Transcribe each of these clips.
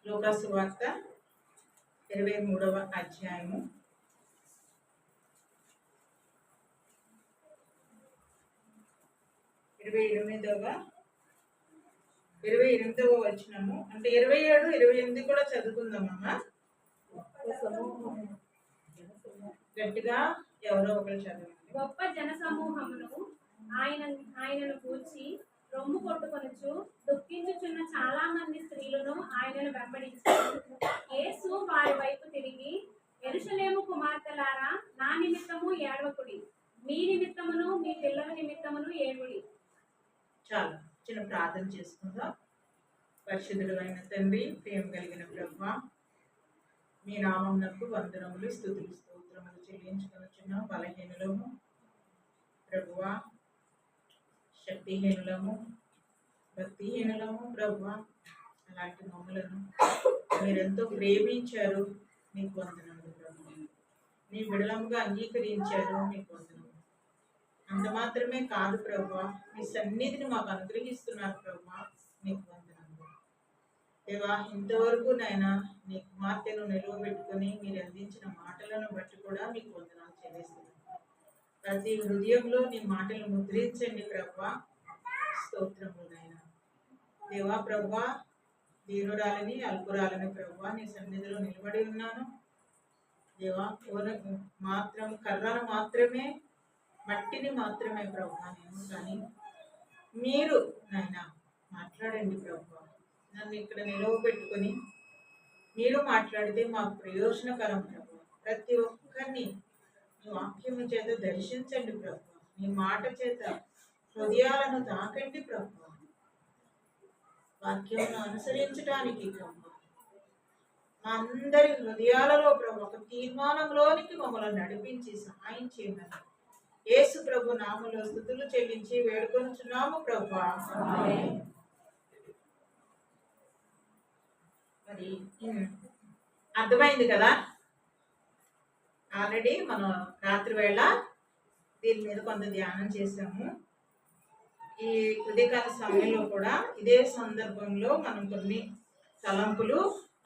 లూకా సువార్త 23వ అధ్యాయము 28వ వచనము. అంటే 27, 28 కూడా చదువుకుందామమ్మా. గట్టిగా ఎవరో ఒకరు చదవండి. గొప్ప జన సమూహమును ఆయనను గూర్చి రొమ్ము కొట్టుకొనుచు దుఃఖించుచున్న చాలా మంది స్త్రీలను ఆయనను వెంబడించారు. యేసు వారి వైపు తిరిగి, యెరూషలేము కుమార్తెలారా, నా నిమిత్తము ఏడవకుడి, మీ నిమిత్తమును మీ పిల్లల నిమిత్తమును ఏడుడి. చాలా చిన్న ప్రార్థన చేసుకుందాం. పరిశుద్ధుడు అయిన తండ్రి, ప్రేమ కలిగిన ప్రభువా, మీ నామమునకు వందనములు, స్తుతులు, స్తోత్రములు చెల్లించుకొనుచున్నాం. బలహీనులము ప్రభువా, శక్తిహీనులము, భక్తిహీనులము ప్రభువా. అలాంటి మమ్మలను మీరెంతో ప్రేమించారు, మీకు వందనములు ప్రభువా. మీ బిడలముగా అంగీకరించారు, మీకు వందనములు. అంత మాత్రమే కాదు ప్రభువా, మీ సన్నిధిని మాకు అనుగ్రహిస్తున్నారు ప్రభువా, మీకు వందనములు. దేవా, ఇంతవరకు నైనా మీ కుమార్తెను నిలువబెట్టుకొని మీరు అందించిన మాటలను బట్టి కూడా మీకు వందనాలు చెల్లిస్తున్నాను. ప్రతి హృదయంలో నీ మాటలు ముద్రించండి ప్రభువా. స్తోత్రములు నాయనా. దేవా ప్రభువా, దీనురాలని అల్పురాలని ప్రభువా, నీ సన్నిధిలో నిలబడి ఉన్నాను. దేవా, మాత్రం కర్రను మాత్రమే, మట్టిని మాత్రమే ప్రభువా నేను, కానీ మీరు నాయనా మాట్లాడండి ప్రభువా. నన్ను ఇక్కడ నిలవబెట్టుకొని మీరు మాట్లాడితే మాకు ప్రయోజనకరం ప్రభువా. ప్రతి ఒక్కరిని నీ వాక్యము చేత దర్శించండి ప్రభువా. నీ మాట చేత హృదయాలను తాకండి ప్రభువా. వాక్యమును అనుసరించడానికి ప్రభువా, మా అందరి హృదయాలలో ప్రభు ఒక తీర్మానంలోనికి మమ్మల్ని నడిపించి సహాయం చేయమని యేసు ప్రభు నామములో స్తుతులు చెల్లించి వేడుకొనుచున్నాము ప్రభువా. మరి అర్థమైంది కదా. ఆల్రెడీ మనం రాత్రి వేళ దీని మీద కొంత ధ్యానం చేసాము. ఈ ఉదయకాల సమయంలో కూడా ఇదే సందర్భంలో మనం కొన్ని తలంపులు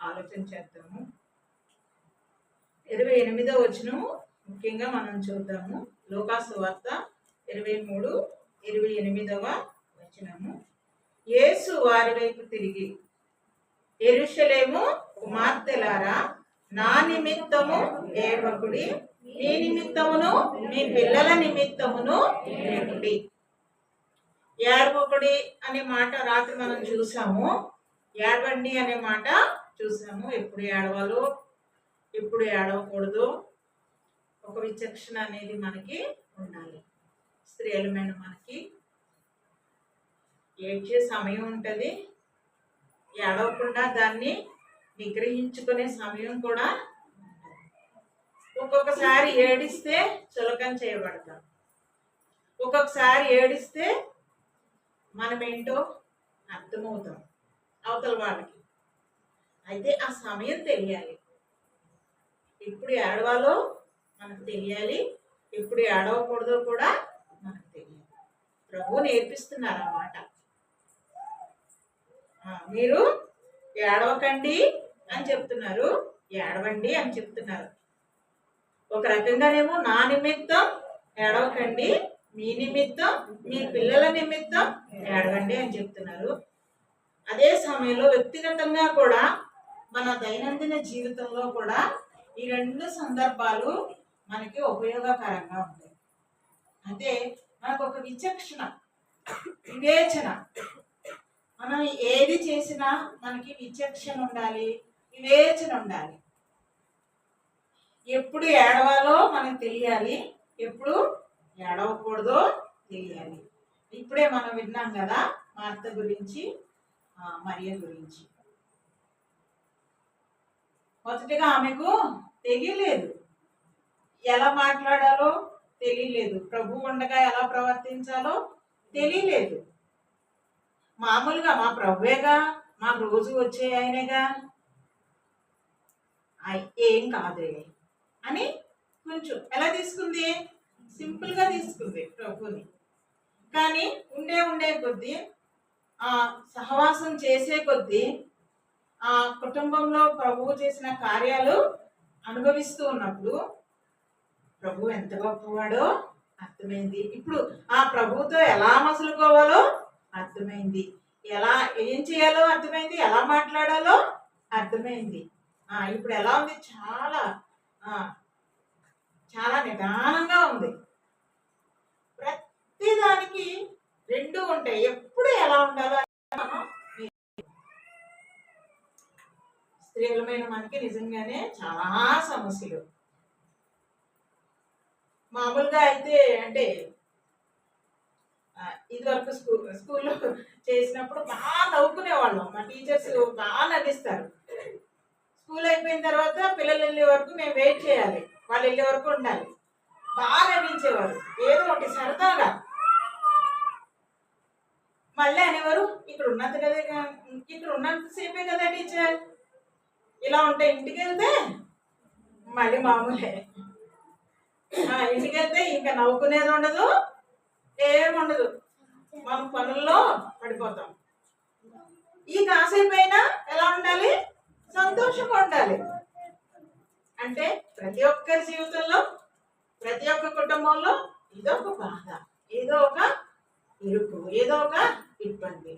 ఆలోచన చేద్దాము. 28వ వచనము ముఖ్యంగా మనం చూద్దాము. లూకా సువార్త 23, 28వ వచనము. యేసు వారి వైపు తిరిగి, యెరూషలేము కుమార్తెలారా, నా నిమిత్తము ఏడవకుడి, మీ నిమిత్తమును మీ పిల్లల నిమిత్తమును ఏడుడి. ఏడవకుడి అనే మాట రాత్రి మనం చూసాము. ఏడవండి అనే మాట చూసాము. ఎప్పుడు ఏడవాలో, ఎప్పుడు ఏడవకూడదు, ఒక విచక్షణ అనేది మనకి ఉండాలి. స్త్రీలమైన మనకి ఏడ్చే సమయం ఉంటుంది, ఏడవకుండా దాన్ని నిగ్రహించుకునే సమయం కూడా. ఒక్కొక్కసారి ఏడిస్తే చులకన చేయబడతాం, ఒక్కొక్కసారి ఏడిస్తే మనమేంటో అర్థమవుతాం అవతల వాళ్ళకి. అయితే ఆ సమయం తెలియాలి, ఎప్పుడు ఏడవాలో మనకు తెలియాలి, ఎప్పుడు ఏడవకూడదో కూడా మనకు తెలియాలి. ప్రభు నేర్పిస్తున్నారు అన్నమాట. మీరు ఏడవకండి అని చెప్తున్నారు, ఏడవండి అని చెప్తున్నారు. ఒక రకంగానేమో నా నిమిత్తం ఏడవకండి, మీ నిమిత్తం మీ పిల్లల నిమిత్తం ఏడవండి అని చెప్తున్నారు. అదే సమయంలో వ్యక్తిగతంగా కూడా మన దైనందిన జీవితంలో కూడా ఈ రెండు సందర్భాలు మనకి ఉపయోగకరంగా ఉంటాయి. అంటే మనకు ఒక విచక్షణ, వివేచన, మనం ఏది చేసినా మనకి విచక్షణ ఉండాలి, వివేచన ఉండాలి. ఎప్పుడు ఏడవాలో మనకు తెలియాలి, ఎప్పుడు ఏడవకూడదో తెలియాలి. ఇప్పుడే మనం విన్నాం కదా మార్త గురించి, మరియ గురించి. మొదటిగా ఆమెకు తెలియలేదు, ఎలా మాట్లాడాలో తెలియలేదు, ప్రభు ఉండగా ఎలా ప్రవర్తించాలో తెలియలేదు. మామూలుగా మా ప్రభువేగా, మాకు రోజు వచ్చే ఆయనేగా, ఏం కాదే అని కొంచెం ఎలా తీసుకుంది, సింపుల్గా తీసుకుంది ప్రభుని. కానీ ఉండే కొద్దీ, సహవాసం చేసే కొద్దీ ఆ కుటుంబంలో ప్రభువు చేసిన కార్యాలు అనుభవిస్తూ ఉన్నప్పుడు ప్రభు ఎంత గొప్పవాడో అర్థమైంది. ఇప్పుడు ఆ ప్రభువుతో ఎలా మసులుకోవాలో అర్థమైంది, ఎలా ఏం చేయాలో అర్థమైంది, ఎలా మాట్లాడాలో అర్థమైంది. ఇప్పుడు ఎలా ఉంది? చాలా చాలా నిదానంగా ఉంది. ప్రతి దానికి రెండు ఉంటాయి. ఎప్పుడు ఎలా ఉండాలో స్త్రీలమైన మనకి నిజంగానే చాలా సమస్యలు. మామూలుగా అయితే అంటే ఇది వరకు స్కూల్లో చేసినప్పుడు బాగా నవ్వుకునేవాళ్ళం. మా టీచర్స్ బాగా నవ్విస్తారు. స్కూల్ అయిపోయిన తర్వాత పిల్లలు వెళ్ళే వరకు మేము వెయిట్ చేయాలి, వాళ్ళు వెళ్ళే వరకు ఉండాలి. బాగా నవ్వించేవారు, ఏదో ఒకటి సరదాగా. మళ్ళీ అనేవారు, ఇక్కడ ఉన్నంత కదా, ఇక్కడ ఉన్నంతసేపే కదా టీచర్, ఇలా ఉంటే ఇంటికి వెళ్తే మళ్ళీ మామూలే. ఇంటికి వెళ్తే ఇంకా నవ్వుకునేది ఉండదు, ఏముండదు, మనం పనుల్లో పడిపోతాం. ఈ కాసేపు అయినా ఎలా ఉండాలి? సంతోషంగా ఉండాలి. అంటే ప్రతి ఒక్కరి జీవితంలో, ప్రతి ఒక్క కుటుంబంలో ఏదో ఒక బాధ, ఏదో ఒక ఇరుకు, ఏదో ఒక ఇబ్బంది.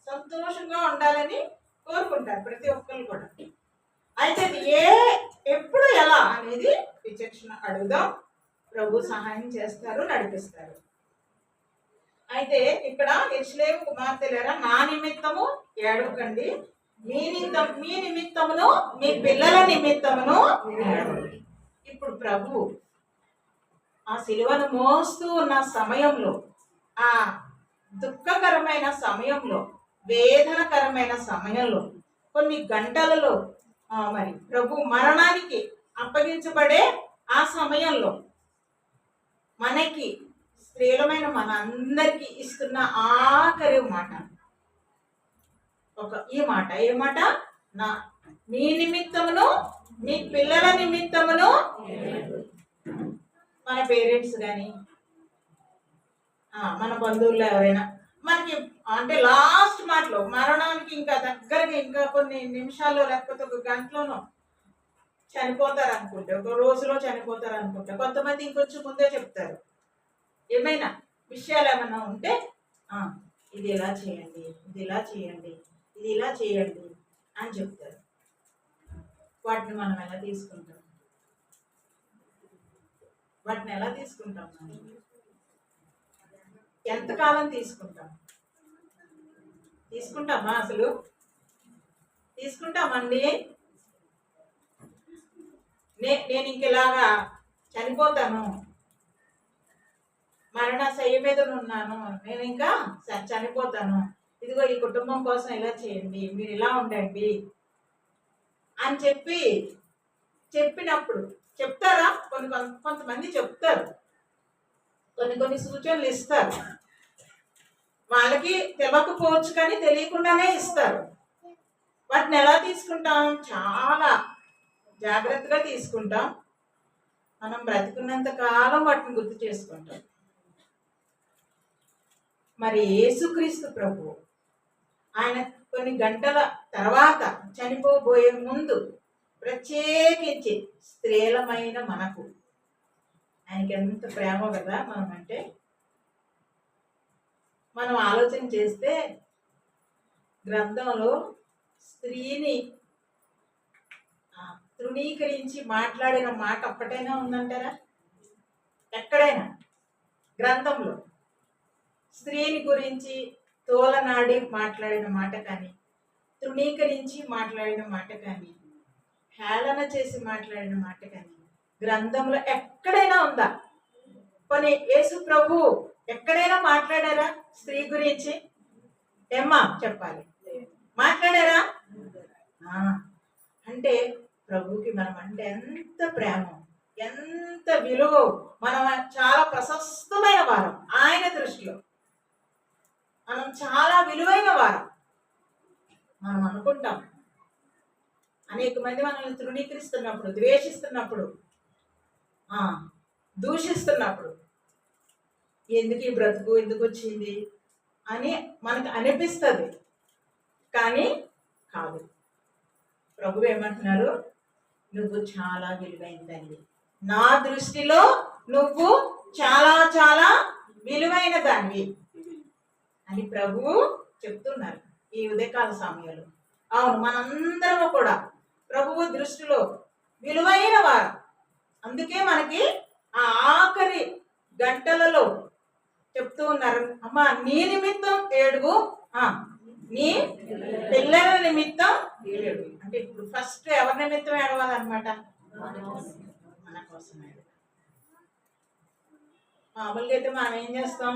సంతోషంగా ఉండాలని కోరుకుంటారు ప్రతి ఒక్కరు కూడా. అయితే ఎప్పుడు ఎలా అనేది విచక్షణ అడుగుదాం. ప్రభు సహాయం చేస్తారు, నడిపిస్తారు. అయితే ఇక్కడ యెరూషలేము కుమార్తెలారా, నా నిమిత్తము ఏడవకండి, మీ నిమిత్తమును మీ పిల్లల నిమిత్తమును ఏడవండి. ఇప్పుడు ప్రభు ఆ సిలువను మోస్తూ ఉన్న సమయంలో, ఆ దుఃఖకరమైన సమయంలో, వేదనకరమైన సమయంలో, కొన్ని గంటలలో మరి ప్రభు మరణానికి అప్పగించబడే ఆ సమయంలో మనకి స్త్రీలమైన మనందరికీ ఇస్తున్న ఆఖరి మాట ఈ మాట. ఏ మాట? మీ నిమిత్తమును మీ పిల్లల నిమిత్తమును. మన పేరెంట్స్ కానీ మన బంధువుల్లో ఎవరైనా మనకి అంటే లాస్ట్ మాటలో మరణానికి ఇంకా దగ్గరగా ఇంకా కొన్ని నిమిషాల్లో లేకపోతే ఒక గంటలోనో చనిపోతారు అనుకుంటే, ఒక రోజులో చనిపోతారు అనుకుంటే, కొంతమంది ఇంకొంచెం ముందే చెప్తారు. ఏమైనా విషయాలు ఏమైనా ఉంటే ఇది ఇలా చేయండి, ఇది ఇలా చేయండి, ఇది ఇలా చేయండి అని చెప్తారు. వాటిని మనం ఎలా తీసుకుంటాం? వాటిని ఎలా తీసుకుంటాం? ఎంతకాలం తీసుకుంటామా? అసలు తీసుకుంటామండి? నేను ఇంకెలాగా చనిపోతాను, మరణ శయ్య మీద ఉన్నాను, నేను ఇంకా చనిపోతాను, ఇదిగో ఈ కుటుంబం కోసం ఇలా చేయండి, మీరు ఇలా ఉండండి అని చెప్పినప్పుడు చెప్తారా? కొంతమంది చెప్తారు, కొన్ని సూచనలు ఇస్తారు. వాళ్ళకి తెలియకపోవచ్చు కానీ తెలియకుండానే ఇస్తారు. వాటిని ఎలా తీసుకుంటాం? చాలా జాగ్రత్తగా తీసుకుంటాం. మనం బ్రతికున్నంత కాలం వాటిని గుర్తు చేసుకుంటాం. మరి యేసుక్రీస్తు ప్రభు ఆయన కొన్ని గంటల తర్వాత చనిపోబోయే ముందు ప్రత్యేకించి స్త్రీలమైన మనకు ఆయనకి ఎంత ప్రేమ కదా మనం అంటే. మనం ఆలోచన చేస్తే గ్రంథంలో స్త్రీని తృణీకరించి మాట్లాడిన మాట ఒక్కటైనా ఉందంటారా? ఎక్కడైనా గ్రంథంలో స్త్రీని గురించి తోలనాడి మాట్లాడిన మాట కానీ, తృణీకరించి మాట్లాడిన మాట కానీ, హేళన చేసి మాట్లాడిన మాట కానీ గ్రంథంలో ఎక్కడైనా ఉందా? కొన్ని యేసు ప్రభు ఎక్కడైనా మాట్లాడారా స్త్రీ గురించి? ఏమ్మా చెప్పాలి, మాట్లాడారా? అంటే ప్రభుకి మనం అంటే ఎంత ప్రేమ, ఎంత విలువ. మనం చాలా ప్రశస్తమైన వారం ఆయన దృష్టిలో. మనం చాలా విలువైన వారం మనం అనుకుంటాం. అనేక మంది మనల్ని తృణీకరిస్తున్నప్పుడు, ద్వేషిస్తున్నప్పుడు, దూషిస్తున్నప్పుడు ఎందుకు ఈ బ్రతుకు ఎందుకు వచ్చింది అని మనకు అనిపిస్తుంది. కానీ కాదు, ప్రభు ఏమంటున్నారు, నువ్వు చాలా విలువైనదానివి, నా దృష్టిలో నువ్వు చాలా చాలా విలువైన దానివి అని ప్రభువు చెప్తున్నారు ఈ ఉదయకాల సమయంలో. అవును, మనందరము కూడా ప్రభువు దృష్టిలో విలువైన వారు. అందుకే మనకి ఆ ఆఖరి గంటలలో చెప్తూ ఉన్నారు, అమ్మా నీ నిమిత్తం ఏడుగు, నీ పిల్లల నిమిత్తం ఏడు. అంటే ఇప్పుడు ఫస్ట్ ఎవరి నిమిత్తం ఏడవాలన్నమాట? మన కోసం ఏడు. మామూలుగా అయితే మనం ఏం చేస్తాం,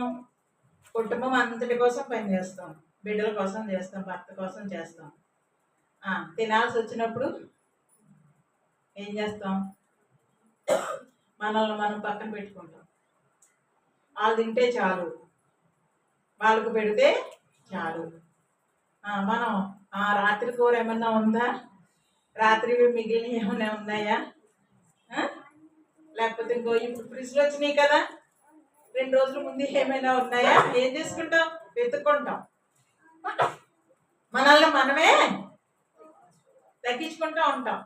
కుటుంబం అంతటి కోసం పని చేస్తాం, బిడ్డల కోసం చేస్తాం, భర్త కోసం చేస్తాం. తినాల్సి వచ్చినప్పుడు ఏం చేస్తాం, మనల్ని మనం పక్కన పెట్టుకుంటాం. వాళ్ళు తింటే చాలు, వాళ్ళకు పెడితే చాలు. మనం రాత్రి కూర ఏమన్నా ఉందా, రాత్రి మిగిలిన ఏమైనా ఉన్నాయా, లేకపోతే ఇంకో ఇప్పుడు ఫ్రిడ్జ్లో వచ్చినాయి కదా, 2 రోజుల ముందు ఏమైనా ఉన్నాయా, ఏం చేసుకుంటాం, వెతుక్కుంటాం. మనల్ని మనమే తగ్గించుకుంటూ ఉంటాం.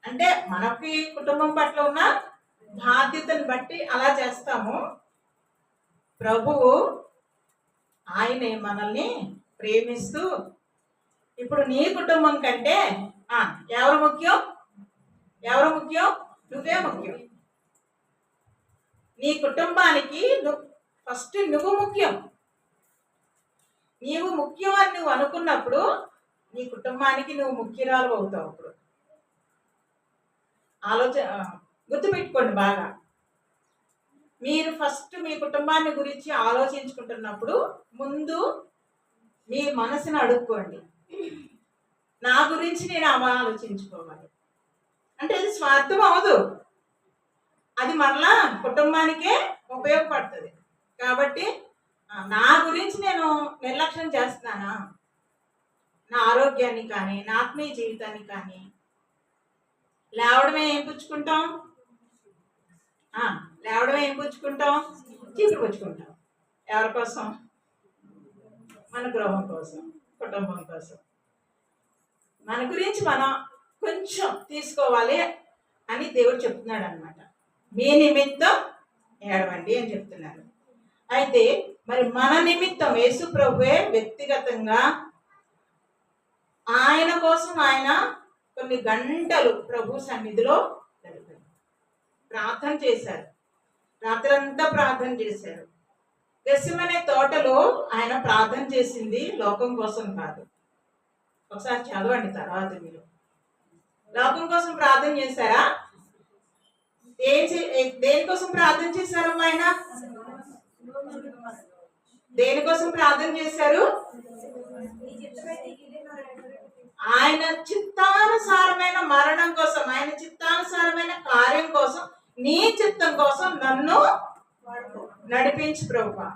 అంటే మనకి కుటుంబం పట్ల ఉన్న బాధ్యతను బట్టి అలా చేస్తాము. ప్రభువు ఆయనే మనల్ని ప్రేమిస్తూ, ఇప్పుడు నీ కుటుంబం కంటే ఎవరు ముఖ్యం? ఎవరు ముఖ్యం? నువ్వే ముఖ్యం. నీ కుటుంబానికి ఫస్ట్ నువ్వు ముఖ్యం. నీవు ముఖ్యం అని నువ్వు అనుకున్నప్పుడు నీ కుటుంబానికి నువ్వు ముఖ్యురాలు అవుతావు. అప్పుడు గుర్తుపెట్టుకోండి బాగా, మీరు ఫస్ట్ మీ కుటుంబాన్ని గురించి ఆలోచించుకుంటున్నప్పుడు ముందు మీ మనసును అడుక్కోండి, నా గురించి నేను ఆలోచించుకోవాలి. అంటే ఇది స్వార్థం అవదు, అది మరలా కుటుంబానికే ఉపయోగపడుతుంది. కాబట్టి నా గురించి నేను నిర్లక్ష్యం చేస్తున్నానా, నా ఆరోగ్యాన్ని కానీ నా ఆత్మీయ జీవితాన్ని కానీ, లేవడమే ఏం పుచ్చుకుంటాం, చీపురు పుచ్చుకుంటాం. ఎవరి కోసం? మన గృహం కోసం, కుటుంబం కోసం. మన గురించి మనం కొంచెం తీసుకోవాలి అని దేవుడు చెప్తున్నాడు అనమాట. మీ నిమిత్తం ఏడవండి అని చెప్తున్నారు. అయితే మరి మన నిమిత్తం యేసు ప్రభువే వ్యక్తిగతంగా ఆయన కోసం ఆయన కొన్ని గంటలు ప్రభు సన్నిధిలో ప్రార్థన చేశారు. రాత్రంతా ప్రార్థన చేశారు. గెత్సెమనే తోటలో ఆయన ప్రార్థన చేసింది లోకం కోసం కాదు. ఒకసారి చదవండి తర్వాత మీరు. లోకం కోసం ప్రార్థన చేశారా? దేనికోసం ప్రార్థన చేశారమ్మా ఆయన? దేనికోసం ప్రార్థన చేశారు? ఆయన చిత్తానుసారమైన మరణం కోసం, ఆయన చిత్తానుసారమైన కార్యం కోసం, నీ చిత్తం కోసం నన్ను నడిపించు ప్రభువా.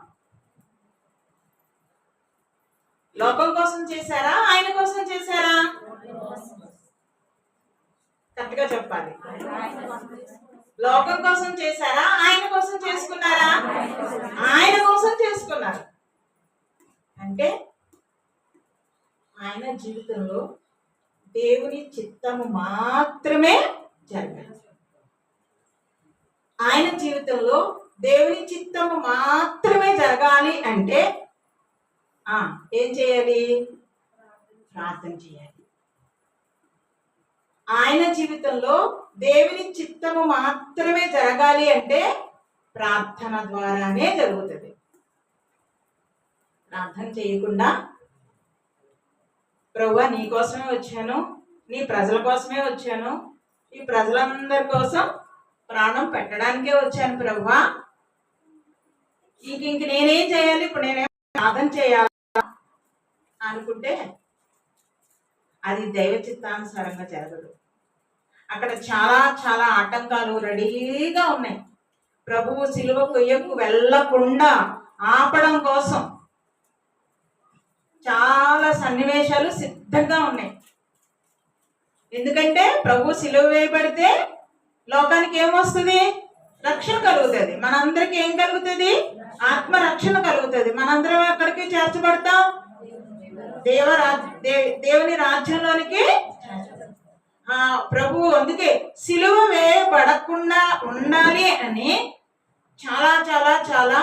లోకం కోసం చేశారా, ఆయన కోసం చేశారా? కరెక్ట్గా చెప్పాలి. లోకం కోసం చేశారా, ఆయన కోసం చేసుకున్నారా? ఆయన కోసం చేసుకున్నారు. అంటే ఆయన జీవితంలో దేవుని చిత్తము మాత్రమే జరగాలి. ఆయన జీవితంలో దేవుని చిత్తము మాత్రమే జరగాలి అంటే ఏం చేయాలి? ప్రార్థన చేయాలి. ఆయన జీవితంలో దేవుని చిత్తము మాత్రమే జరగాలి అంటే ప్రార్థన ద్వారానే జరుగుతుంది. ప్రార్థన చేయకుండా ప్రభువా నీ కోసమే వచ్చాను, నీ ప్రజల కోసమే వచ్చాను, ఈ ప్రజలందరి కోసం ప్రాణం పెట్టడానికే వచ్చాను ప్రభువా, ఇంక నేనేం చేయాలి, ఇప్పుడు నేనేం ప్రార్థన చేయాలి అనుకుంటే అది దైవ చిత్తానుసారంగా జరగదు. అక్కడ చాలా చాలా ఆటంకాలు రెడీగా ఉన్నాయి. ప్రభువు సిలువ కొయ్యకు వెళ్ళకుండా ఆపడం కోసం చాలా సన్నివేశాలు సిద్ధంగా ఉన్నాయి. ఎందుకంటే ప్రభు సిలువ వేయబడితే లోకానికి ఏమొస్తుంది? రక్షణ కలుగుతుంది. మనందరికి ఏం కలుగుతుంది? ఆత్మ రక్షణ కలుగుతుంది. మనందరం ఎక్కడికి చేర్చబడతాం? దేవుని రాజ్యంలోనికి ప్రభు అందుకే సిలువ వేయబడకుండా ఉండాలి అని చాలా చాలా చాలా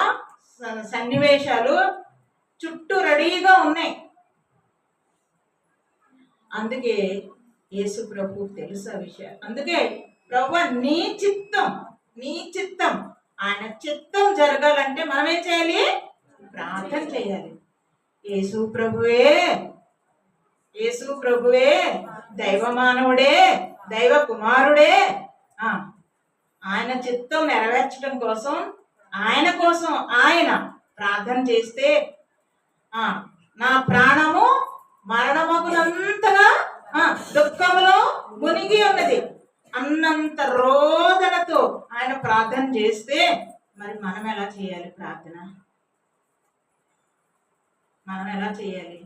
సన్నివేశాలు చుట్టూ రెడీగా ఉన్నాయి. అందుకే యేసు ప్రభు తెలుసు ఆ విషయం. అందుకే ప్రభు నీ చిత్తం ఆయన చిత్తం జరగాలంటే మనం ఏం చేయాలి? ప్రార్థన చేయాలి. యేసు ప్రభువే దైవ మానవుడే, దైవ కుమారుడే. ఆయన చిత్తం నెరవేర్చడం కోసం ఆయన ప్రార్థన చేస్తే నా ప్రాణము మరణమగునంతగా దుఃఖములో మునిగి ఉన్నది అన్నంత రోదనతో ఆయన ప్రార్థన చేస్తే మరి మనం ఎలా చేయాలి? ప్రార్థన మనం ఎలా చేయాలి?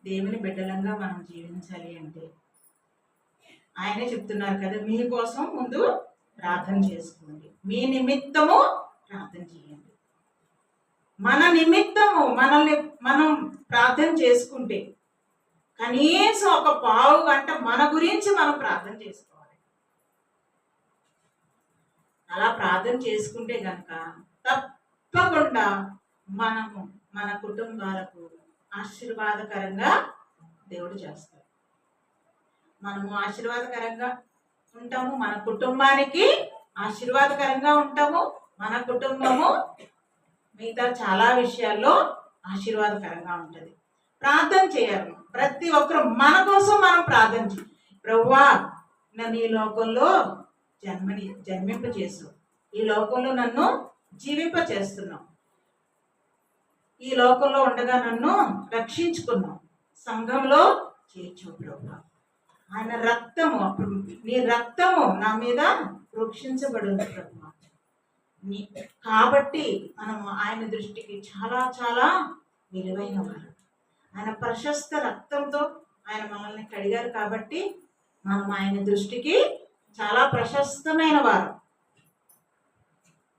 దేవుని బిడ్డలంగా మనం జీవించాలి అంటే ఆయనే చెప్తున్నారు కదా, మీకోసం ముందు ప్రార్థన చేసుకోండి, మీ నిమిత్తము ప్రార్థన చేయండి. మన నిమిత్తము మనం ప్రార్థన చేసుకుంటే కనీసం ఒక పావు గంట మన గురించి మనం ప్రార్థన చేసుకోవాలి. అలా ప్రార్థన చేసుకుంటే గనక తప్పకుండా మనము మన కుటుంబాలకు ఆశీర్వాదకరంగా దేవుడు చేస్తాడు. మనము ఆశీర్వాదకరంగా ఉంటాము, మన కుటుంబానికి ఆశీర్వాదకరంగా ఉంటాము, మన కుటుంబము మిగతా చాలా విషయాల్లో ఆశీర్వాదకరంగా ఉంటుంది. ప్రార్థన చేయాలి ప్రతి ఒక్కరు. మన కోసం మనం ప్రార్థన చేయాలి. ప్రభువా, నన్ను ఈ లోకంలో జన్మింప చేసావు, ఈ లోకంలో నన్ను జీవింప చేస్తున్నావు, ఈ లోకంలో ఉండగా నన్ను రక్షించుకున్నావు, సంఘంలో చేర్చావు ప్రభువా. ఆయన రక్తము, నీ రక్తము నా మీద ప్రోక్షించబడింది ప్రభువా. కాబట్టి మనము ఆయన దృష్టికి చాలా చాలా విలువైన వారు. ఆయన ప్రశస్త రక్తంతో ఆయన మనల్ని కడిగారు కాబట్టి మనం ఆయన దృష్టికి చాలా ప్రశస్తమైన వారు.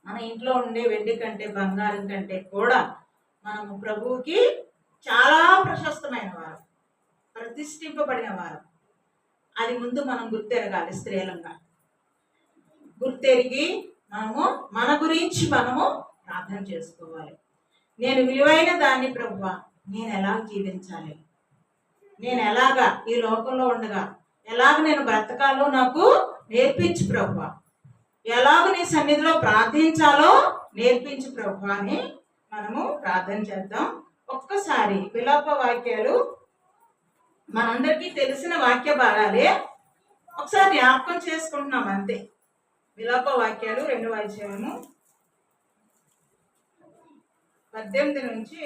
మన ఇంట్లో ఉండే వెండి కంటే బంగారం కంటే కూడా మనము ప్రభువుకి చాలా ప్రశస్తమైన వారు, ప్రతిష్ఠింపబడిన వారు. అది ముందు మనం గుర్తెరగాలి. స్త్రీలంగా గుర్తెరిగి మనము మన గురించి మనము ప్రార్థన చేసుకోవాలి. నేను విలువైన దాన్ని ప్రభువా, నేను ఎలా జీవించాలి, నేను ఎలాగా ఈ లోకంలో ఉండగా ఎలాగ నేను బ్రతకాలో నాకు నేర్పించు ప్రభువా, ఎలాగ నీ సన్నిధిలో ప్రార్థించాలో నేర్పించు ప్రభువా అని మనము ప్రార్థన చేద్దాం. ఒక్కసారి విలాప వాక్యాలు మనందరికీ తెలిసిన వాక్య భాగాలే, ఒకసారి జ్ఞాపకం చేసుకుంటున్నాం అంతే. విలాప వాక్యాలు 2వ అధ్యాయము 18 నుంచి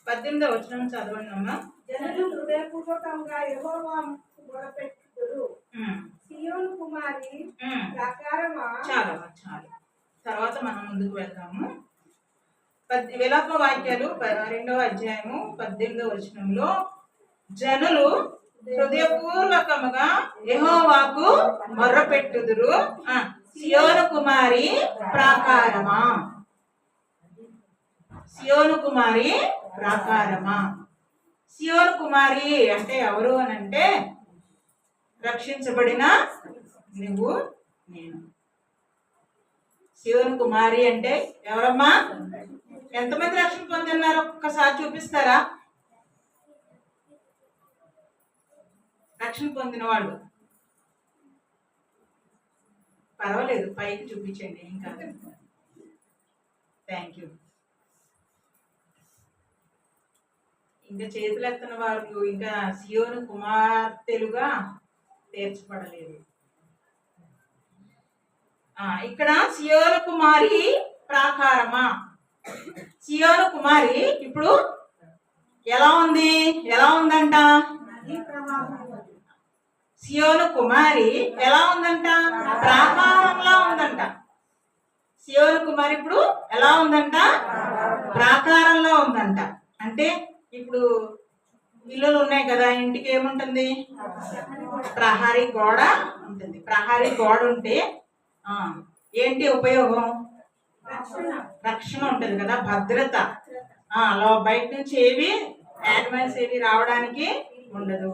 18వ వచనం చదవండి అమ్మా. జనులు హృదయపూర్వకంగా యెహోవాను మొరపెట్టుదురు. సీయోను కుమారి ప్రకారమా. చాలు తర్వాత మనం ముందుకు వెళ్దాము. విలాప వాక్యాలు 2వ అధ్యాయము 18వ వచనంలో జనులు హృదయపూర్వకముగా యెహోవాకు మొర్రపెట్టుదురు. సీయోను కుమారి ప్రాకారమా. సీయోను కుమారి ప్రాకారమా. సీయోను కుమారి అంటే ఎవరు అని అంటే రక్షించబడిన నువ్వు నేను. సీయోను కుమారి అంటే ఎవరమ్మా? ఎంతమంది రక్షణ పొందున్నారు ఒక్కసారి చూపిస్తారా? రక్షణ పొందిన వాళ్ళు పర్వాలేదు, పైకి చూపించండి. ఇంకా థ్యాంక్ యూ. ఇంకా చేతులు ఎత్తిన వాళ్ళు ఇంకా సీయోను కుమార్తెలుగా తీర్చబడలేదు. ఇక్కడ సీయోను కుమారి ప్రాకారమా. సీయోను కుమారి ఇప్పుడు ఎలా ఉందంట? సీయోను కుమారి ఎలా ఉందంట? ప్రాకారంలా ఉందంట. సీయోను కుమారి ఇప్పుడు ఎలా ఉందంట? ప్రాకారంలో ఉందంట. అంటే ఇప్పుడు ఇల్లులు ఉన్నాయి కదా, ఇంటికి ఏముంటుంది? ప్రహరీ గోడ ఉంటుంది. ప్రహరీ గోడ ఉంటే ఏంటి ఉపయోగం? రక్షణ ఉంటుంది కదా, భద్రత. బయట నుంచి ఏవి యానిమల్స్ ఏవి రావడానికి ఉండదు.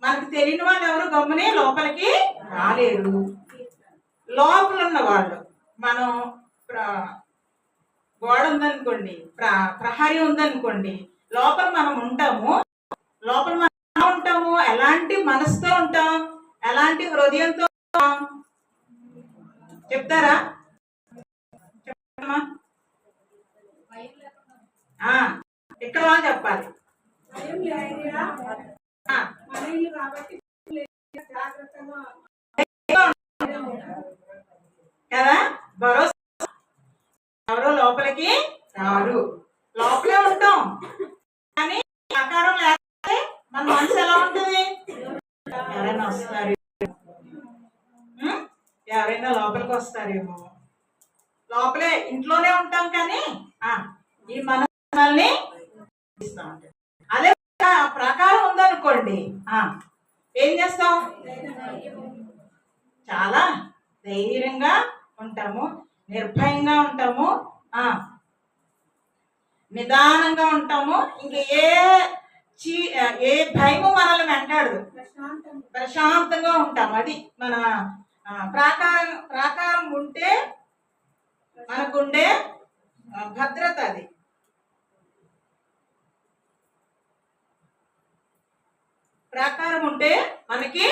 మనకు తెలియని వాళ్ళు ఎవరు గమ్మునే లోపలికి రాలేరు. లోపల ఉన్న వాళ్ళు మనం గోడ ఉందనుకోండి, ప్రహరీ ఉందనుకోండి, లోపల మనం ఉంటాము. లోపల మనం ఎలా ఉంటాము? ఎలాంటి మనసుతో ఉంటాం? ఎలాంటి హృదయంతో ఉంటాం? చెప్తారా? చెప్పమ్మా. ఇక్కడ వాళ్ళు చెప్పాలి. కదా, భరోసా. ఎవరో లోపలికి రారు, లోపలే ఉంటాం. కానీ ఆకారం లేకపోతే మన మనసు ఎలా ఉంటుంది? ఎవరైనా వస్తారు, ఎవరైనా లోపలికి వస్తారేమో. లోపలే ఇంట్లోనే ఉంటాం కానీ ఈ మనల్ని అదే ప్రకారం ఉందనుకోండి, ఏం చేస్తాం? చాలా ధైర్యంగా ఉంటాము, నిర్భయంగా ఉంటాము, నిదానంగా ఉంటాము. ఇంక ఏ భయము మనల్ని వెంటాడదు, ప్రశాంతంగా ఉంటాము. అది మన ప్రాకారం ఉంటే మనకుండే భద్రత. అది ప్రాకారం ఉంటే మనకి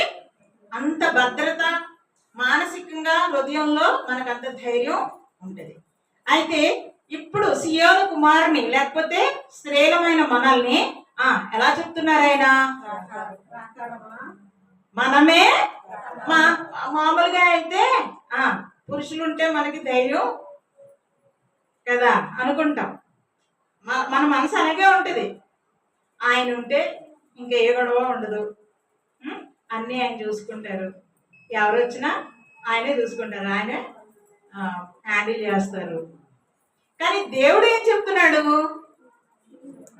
అంత భద్రత, మానసికంగా హృదయంలో మనకు అంత ధైర్యం ఉంటుంది. అయితే ఇప్పుడు సియోను కుమారుని లేకపోతే స్త్రీలమైన మనల్ని ఎలా చెప్తున్నారు ఆయన? మనమే మామూలుగా అయితే పురుషులు ఉంటే మనకి ధైర్యం కదా అనుకుంటాం. మన మనసు అలాగే ఉంటుంది. ఆయన ఉంటే ఇంకా ఏ గొడవ ఉండదు, అన్నీ ఆయన చూసుకుంటారు. ఎవరు వచ్చినా ఆయనే చూసుకుంటారు, ఆయనే హ్యాండిల్ చేస్తారు. కానీ దేవుడు ఏం చెప్తున్నాడు?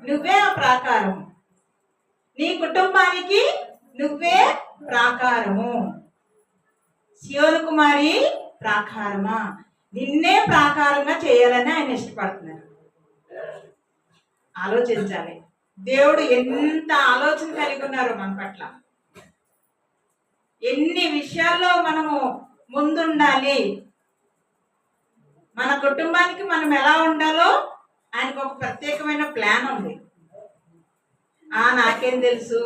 నువ్వే ఆ ప్రాకారము, నీ కుటుంబానికి నువ్వే ప్రాకారము. సియోను కుమారి ప్రాకారమా, నిన్నే ప్రాకారంగా చేయాలని ఆయన ఇష్టపడుతున్నారు. ఆలోచించాలి, దేవుడు ఎంత ఆలోచన కలిగి ఉన్నారో మన పట్ల. ఎన్ని విషయాల్లో మనము ముందుండాలి, మన కుటుంబానికి మనం ఎలా ఉండాలో ఆయనకు ఒక ప్రత్యేకమైన ప్లాన్ ఉంది. నాకేం తెలుసు,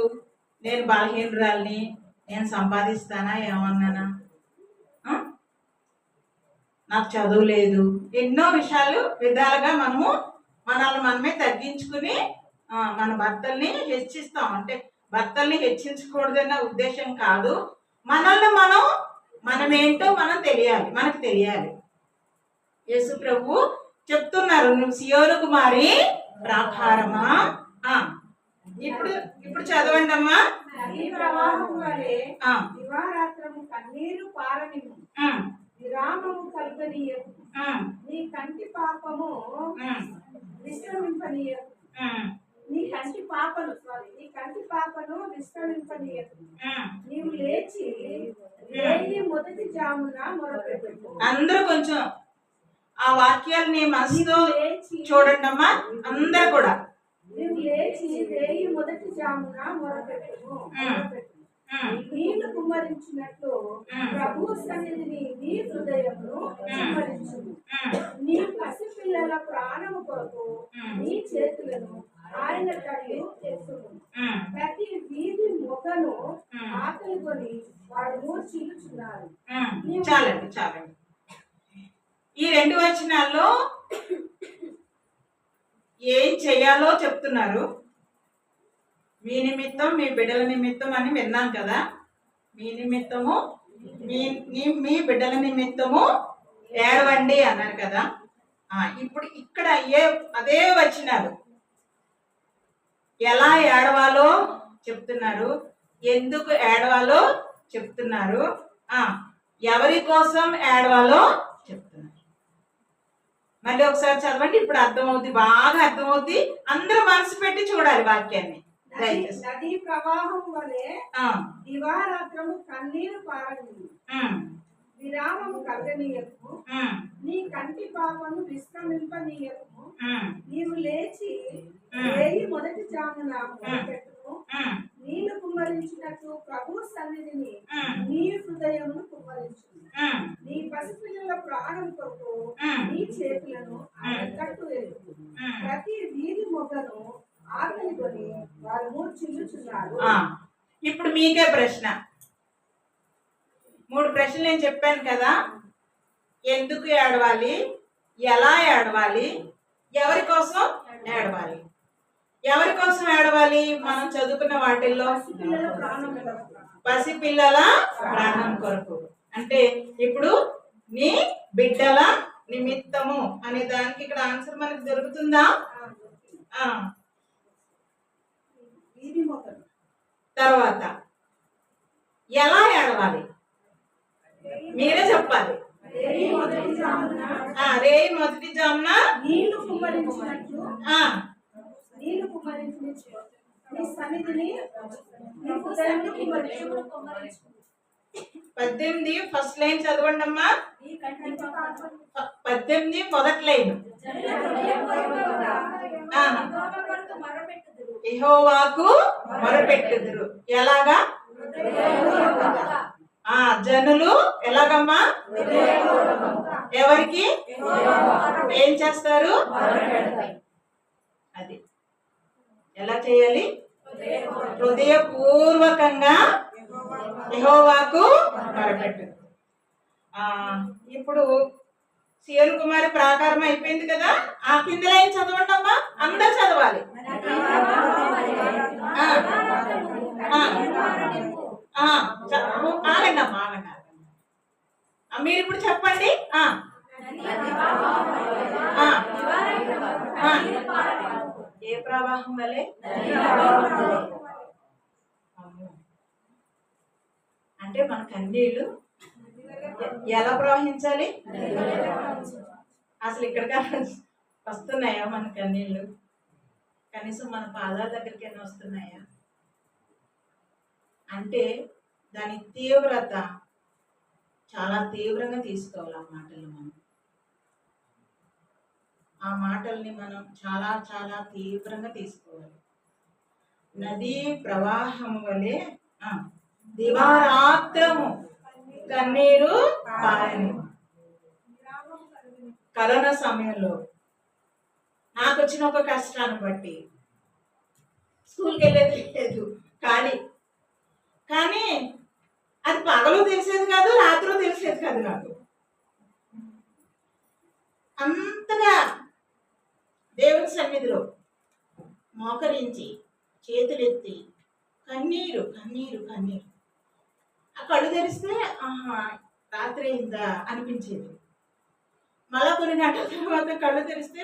నేను బలహీనురాల్ని, నేను సంపాదిస్తానా, ఏమన్నానా, నాకు చదువు లేదు, ఎన్నో విధాలుగా మనము మనమే తగ్గించుకుని మన భర్తల్ని హెచ్చిస్తాం. అంటే భర్తల్ని హెచ్చించకూడదన్న ఉద్దేశం కాదు, మనల్ని మనమేంటో తెలియాలి, మనకు తెలియాలి. యేసు ప్రభు చెప్తున్నారు, నువ్వు సియోను కుమారి ప్రాకారమా. ఇప్పుడు చదవండి అమ్మా. కన్నీరు పారనిము, విరామము కలుగనీయకు, నీ కంటి పాపము విశ్రమింపనీయకు, నీ కంటి పాపను విశ్రమింపనీయకు. నీవు లేచి మొదటి జామున మొరపెట్టు. అందరూ కొంచెం ఆ వాక్యాలని మనసులో చూడండి అమ్మా, అందరూ కూడా. నీవు లేచి మొదటి జామున మొరపెట్టు. నీళ్లు కుమ్మరించినట్లు ప్రభు సన్నిధిని నీ హృదయమును కుమ్మరించుము. నీ పసిపిల్లల ప్రాణము కొరకు నీ చేతులను ఆయన తడియు చేసుము. ప్రతి వీధి మొగను ఆకలి కొని వాడు చీలుచున్నారు. చాలండి. ఈ 2 వచనాల్లో ఏం చెయ్యాలో చెప్తున్నారు. మీ నిమిత్తం, మీ బిడ్డల నిమిత్తం అని విన్నాం కదా. మీ నిమిత్తము, మీ బిడ్డల నిమిత్తము ఏడవండి అన్నారు కదా. ఇప్పుడు ఇక్కడ అదే వచనాలు ఎలా ఏడవాలో చెప్తున్నారు, ఎందుకు ఏడవాలో చెప్తున్నారు, ఎవరి కోసం ఏడవాలో చెప్తున్నారు. మళ్ళీ ఒకసారి చదవండి, ఇప్పుడు అర్థమవుద్ది, బాగా అర్థమవుద్ది. అందరూ మనసు పెట్టి చూడాలి వాక్యాన్ని. నదీ ప్రవాహం వలె దివారాత్రము కన్నీరు పారనీయు, విరామము కలగనీయకు, నీ కంటి పాపను విశ్రమింపనీయకు. నీవు లేచి మొదటి జామున మొదలుపెట్టుము, నీళ్లు కుమ్మరించినట్టు ప్రభు సన్నిధిని ఉమ్, నీ హృదయమును కుమ్మరించు. ఉమ్, నీ పసిపిల్లల ప్రాణం కొరకు నీ చేతులను తట్టు ఎరుగు. ప్రతి వీధి మొగ్గను ఆకలి కొని వారు మూర్ఛిల్లుచున్నారు. ఇప్పుడు మీకే ప్రశ్న. 3 ప్రశ్నలు నేను చెప్పాను కదా. ఎందుకు ఏడవాలి, ఎలా ఏడవాలి, ఎవరి కోసం ఏడవాలి. ఎవరి కోసం ఏడవాలి? మనం చదువుకున్న వాటిల్లో పసిపిల్లల ప్రాణం కొరకు. పసిపిల్లల ప్రాణం కొరకు అంటే ఇప్పుడు నీ బిడ్డల నిమిత్తము అనే దానికి ఇక్కడ ఆన్సర్ మనకు దొరుకుతుందా? వీధి మొగ్గను తర్వాత ఎలా ఏడవాలి మీరే చెప్పాలి. రేయి మొదటి జామున రేయి మొదటి జామున నీళ్లు కుమ్మరించినట్లు ఆ, నీళ్లు కుమ్మరించినట్లు నీ సన్నిధిని నీ హృదయమును కుమ్మరించు. 18 ఫస్ట్ లైన్ చదవండి అమ్మా. నీ కంటి పాపను 18 మొదటి లైన్. యెహోవాకు మొరపెట్టుదురు. ఎలాగా? జనులు ఎలాగమ్మా? ఎవరికి ఏం చేస్తారు? అది ఎలా చేయాలి? హృదయపూర్వకంగా యెహోవాకు మొరపెట్టు. ఇప్పుడు సియోను కుమారి ప్రాకారం అయిపోయింది కదా. ఆ కింద లైన్ చదవండి అమ్మా. అందరూ చదవాలి. ఆగండి అమ్మా, ఆగండి. మీరు ఇప్పుడు చెప్పండి. ఏ ప్రవాహం వలె? అంటే మన కన్నీళ్ళు ఎలా ప్రవహించాలి? అసలు ఇక్కడికి వస్తున్నాయా మన కన్నీళ్ళు? కనీసం మన పాదాల దగ్గరికైనా వస్తున్నాయా? అంటే దాని తీవ్రత చాలా తీవ్రంగా తీసుకోవాలి. ఆ మాటలు ఆ మాటల్ని మనం చాలా చాలా తీవ్రంగా తీసుకోవాలి. నదీ ప్రవాహం వలె దివారాత్రము కన్నీరు పారని. కరోనా సమయంలో నాకు వచ్చిన ఒక కష్టాన్ని బట్టి స్కూల్కి వెళ్ళేది లేదు. కానీ అది పగలు తెలిసేది కాదు, రాత్రి తెలిసేది కాదు. నాకు అంతగా దేవుని సన్నిధిలో మోకరించి చేతులెత్తి కన్నీరు కన్నీరు కన్నీరు. ఆ కళ్ళు తెరిస్తే రాత్రి అయిందా అనిపించేది. మళ్ళా కొన్ని గంటల తర్వాత కళ్ళు తెరిస్తే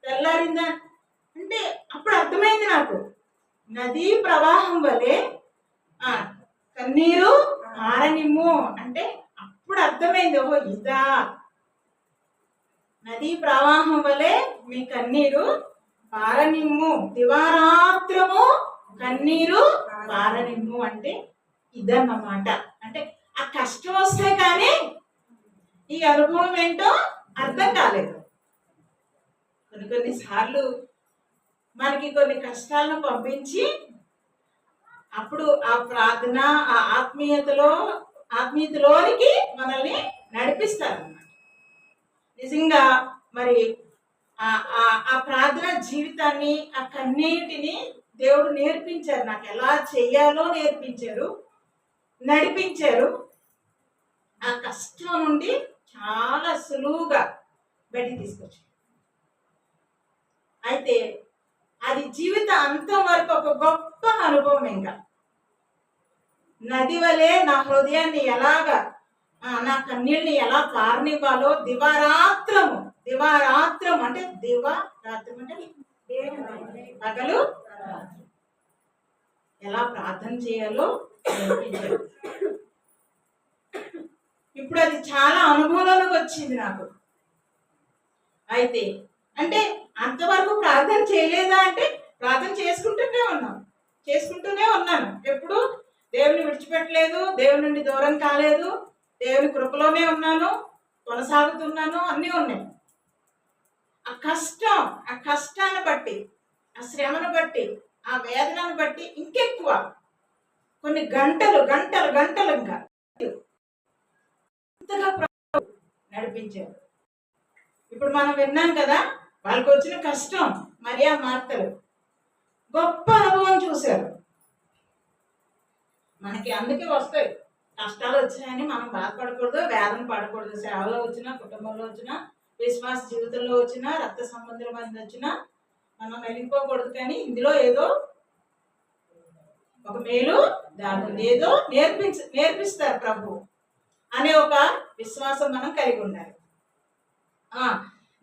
తెల్లారిందా అంటే అప్పుడు అర్థమైంది నాకు. నదీ ప్రవాహం వలె కన్నీరు ఆరనిమ్ము అంటే అప్పుడు అర్థమైంది. ఓహో ఇదా, నదీ ప్రవాహం వలె మీ కన్నీరు పారనిమ్ము, దివారాత్రము కన్నీరు పారనిమ్ము అంటే ఇదన్నమాట. అంటే ఆ కష్టం వస్తే కానీ ఈ అనుభవం ఏంటో అర్థం కాలేదు. కొన్నిసార్లు మనకి కొన్ని కష్టాలను పంపించి అప్పుడు ఆ ప్రార్థన ఆ ఆత్మీయతలోనికి మనల్ని నడిపిస్తారన్నమాట. నిజంగా మరి ఆ ప్రార్థన జీవితాన్ని, ఆ కన్నీటిని దేవుడు నేర్పించారు. నాకు ఎలా చెయ్యాలో నేర్పించారు, నడిపించారు. ఆ కష్టం నుండి చాలా సులువుగా బయటికి తీసుకొచ్చారు. అయితే అది జీవిత అంతం వరకు ఒక గొప్ప అనుభవం. ఇంకా నది వలె నా హృదయాన్ని ఎలాగా, నా కన్నీళ్ళని ఎలా పారనివ్వాలో దివారాత్రము అంటే దివారాత్రం అంటే పగలు ఎలా ప్రార్థన చేయాలో నేర్పించారు. ఇప్పుడు అది చాలా అనుభవంలోకి వచ్చింది నాకు. అయితే అంటే అంతవరకు ప్రార్థన చేయలేదా అంటే ప్రార్థన చేసుకుంటూనే ఉన్నాను. ఎప్పుడు దేవుని విడిచిపెట్టలేదు, దేవుని నుండి దూరం కాలేదు, దేవుని కృపలోనే ఉన్నాను, కొనసాగుతున్నాను, అన్నీ ఉన్నాయి. ఆ కష్టాన్ని బట్టి, ఆ శ్రమను బట్టి, ఆ వేదనను బట్టి ఇంకెక్కువ కొన్ని గంటలు గంటలు గంటలు ఇంకా ఇంతగా ప్రభు నడిపించారు. ఇప్పుడు మనం విన్నాం కదా, వాళ్ళకి వచ్చిన కష్టం మరియా మార్తలు గొప్ప అనుభవం చూశారు. మనకి అందుకే వస్తాయి కష్టాలు వచ్చాయని మనం బాధపడకూడదు, వేదన పడకూడదు. సేవలో వచ్చినా, కుటుంబంలో వచ్చినా, విశ్వాస జీవితంలో వచ్చినా, రక్త సంబంధుల మధ్య వచ్చినా మనం వెళ్ళిపోకూడదు. కానీ ఇందులో ఏదో ఒక మేలు దాని ఏదో నేర్పిస్తారు ప్రభు అనే ఒక విశ్వాసం మనం కలిగి ఉండాలి.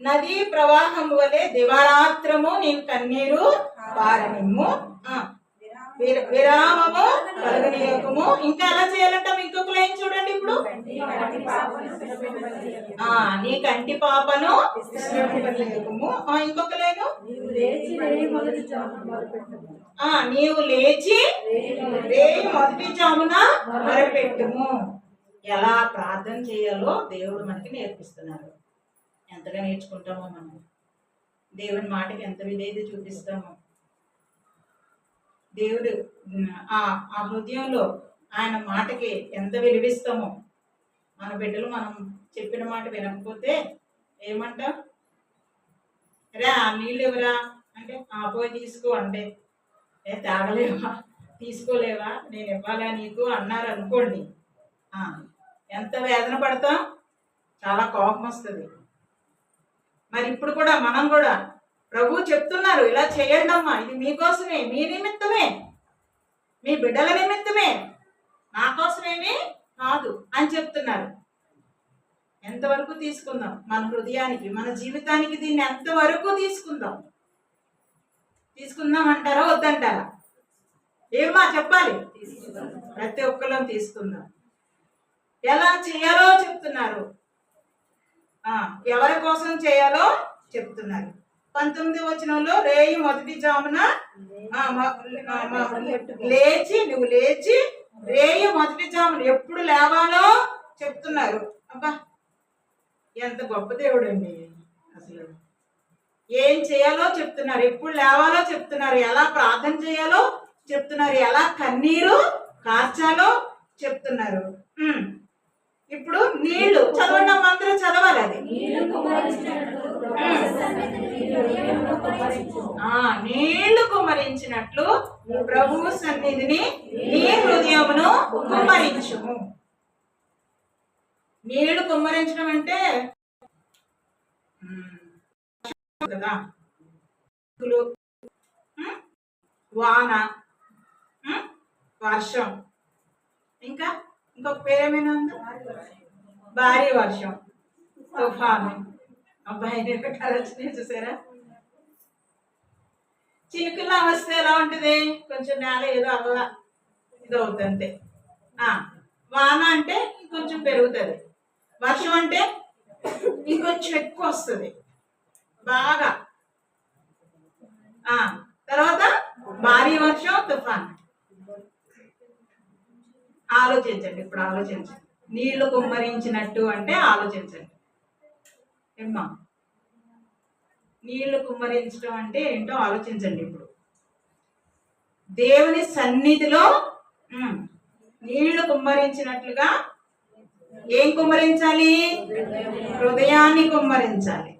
నదీ ప్రవాహం వలె దివారాత్రము నీవు కన్నీరు పారనిమ్ము, విరామము కలుగనీయకము. ఇంకా ఎలా చేయాలంట? ఇంకొక లైన్ చూడండి. ఇప్పుడు నీ కంటి పాపను విశ్రమింపనీయకము. ఇంకొక లైను, నీవు లేచి రేయి మొదటి జామున మొరపెట్టుము. ఎలా ప్రార్థన చేయాలో దేవుడు మనకి నేర్పిస్తున్నారు. ఎంతగా నేర్చుకుంటామో మనం, దేవుని మాటకి ఎంత విధేయత చూపిస్తామో, దేవుడు ఆ హృదయంలో ఆయన మాటకి ఎంత విలువిస్తామో. మన బిడ్డలు మనం చెప్పిన మాట వినకపోతే ఏమంటా, రా నీళ్ళు ఇవ్వరా అంటే పోయి తీసుకో అంటే, తాగలేవా, తీసుకోలేవా, నేను ఇవ్వాలా నీకు అన్నారు అనుకోండి, ఎంత వేదన పడతాం, చాలా కోపం వస్తుంది. మరి ఇప్పుడు కూడా మనం కూడా ప్రభు చెప్తున్నారు, ఇలా చేయండి అమ్మా, ఇది మీకోసమే, మీ నిమిత్తమే, మీ బిడ్డల నిమిత్తమే, నా కోసమేమీ కాదు అని చెప్తున్నారు. ఎంతవరకు తీసుకుందాం మన హృదయానికి, మన జీవితానికి దీన్ని ఎంతవరకు తీసుకుందాం అంటారా వద్దంటారా? ఏమా చెప్పాలి? ప్రతి ఒక్కళ్ళం తీసుకుందాం. ఎలా చేయాలో చెప్తున్నారు, ఎవరి కోసం చేయాలో చెప్తున్నారు. 19వ వచనంలో రేయి మొదటి జామున నువ్వు లేచి రేయి మొదటి జామున ఎప్పుడు లేవాలో చెప్తున్నారు. అబ్బా ఎంత గొప్ప దేవుడు అండి! అసలు ఏం చేయాలో చెప్తున్నారు, ఎప్పుడు లేవాలో చెప్తున్నారు, ఎలా ప్రార్థన చేయాలో చెప్తున్నారు, ఎలా కన్నీరు కార్చాలో చెప్తున్నారు. ఇప్పుడు నీళ్లు చదవండి, అందరూ చదవాలి. అది నీళ్లు కుమ్మరించినట్లు ప్రభువు సన్నిధిని నీ హృదయమును కుమ్మరించుము. నీళ్లు కుమ్మరించడం అంటే కదా, వాన, వర్షం, ఇంకా ఇంకొక పేరేమైనా ఉందా? భారీ వర్షం, తుఫాను. అబ్బాయి వచ్చినాయి చూసారా? చినుకుల వస్తే ఎలా ఉంటుంది? కొంచెం నేల ఏదో అలా ఇది అవుతుంది అంతే. వాన అంటే ఇంకొంచెం పెరుగుతుంది, వర్షం అంటే ఇంకొంచెం ఎక్కువ వస్తుంది బాగా. తర్వాత భారీ వర్షం, తుఫాన్. ఆలోచించండి, ఇప్పుడు ఆలోచించండి. నీళ్లు కుమ్మరించినట్టు అంటే ఆలోచించండి. ఏమ్మా, నీళ్లు కుమ్మరించడం అంటే ఏంటో ఆలోచించండి. ఇప్పుడు దేవుని సన్నిధిలో నీళ్లు కుమ్మరించినట్లుగా ఏం కుమ్మరించాలి? హృదయాన్ని కుమ్మరించాలి.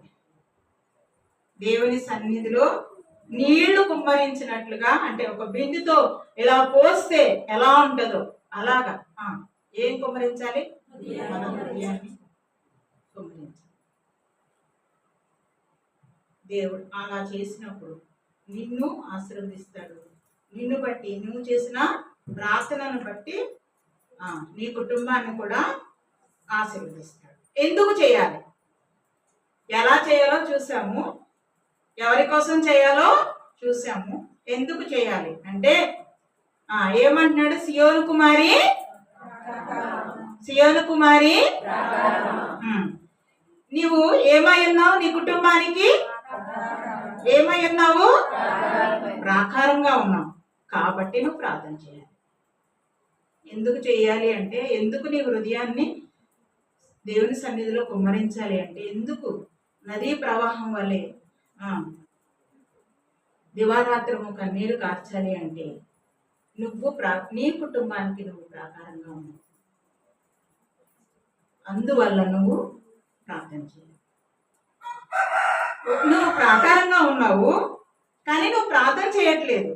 దేవుని సన్నిధిలో నీళ్లు కుమ్మరించినట్లుగా అంటే ఒక బిందుతో ఇలా పోస్తే ఎలా ఉంటుందో అలాగా ఏం కుమ్మరించాలి? మన హృదయాన్ని కుమ్మరించాలి. దేవుడు అలా చేసినప్పుడు నిన్ను ఆశీర్వదిస్తాడు. నిన్ను బట్టి, నువ్వు చేసిన ప్రార్థనను బట్టి నీ కుటుంబాన్ని కూడా ఆశీర్వదిస్తాడు. ఎందుకు చేయాలి, ఎలా చేయాలో చూసాము, ఎవరి కోసం చేయాలో చూసాము. ఎందుకు చేయాలి అంటే ఏమంటున్నాడు? సియోను కుమారి, సియోను కుమారి, నీవు ఏమై ఉన్నావు? నీ కుటుంబానికి ఏమై ఉన్నావు? ప్రాకారంగా ఉన్నావు. కాబట్టి నువ్వు ప్రార్థన చేయాలి. ఎందుకు చేయాలి అంటే, ఎందుకు నీ హృదయాన్ని దేవుని సన్నిధిలో కుమ్మరించాలి అంటే, ఎందుకు నదీ ప్రవాహం వల్లే దివారాత్రము కన్నీరు కార్చాలి అంటే, నీ కుటుంబానికి నువ్వు ప్రాకారంగా ఉన్నావు. అందువల్ల నువ్వు ప్రార్థన చేయాలి. నువ్వు ప్రాకారంగా ఉన్నావు కానీ నువ్వు ప్రార్థన చేయట్లేదు.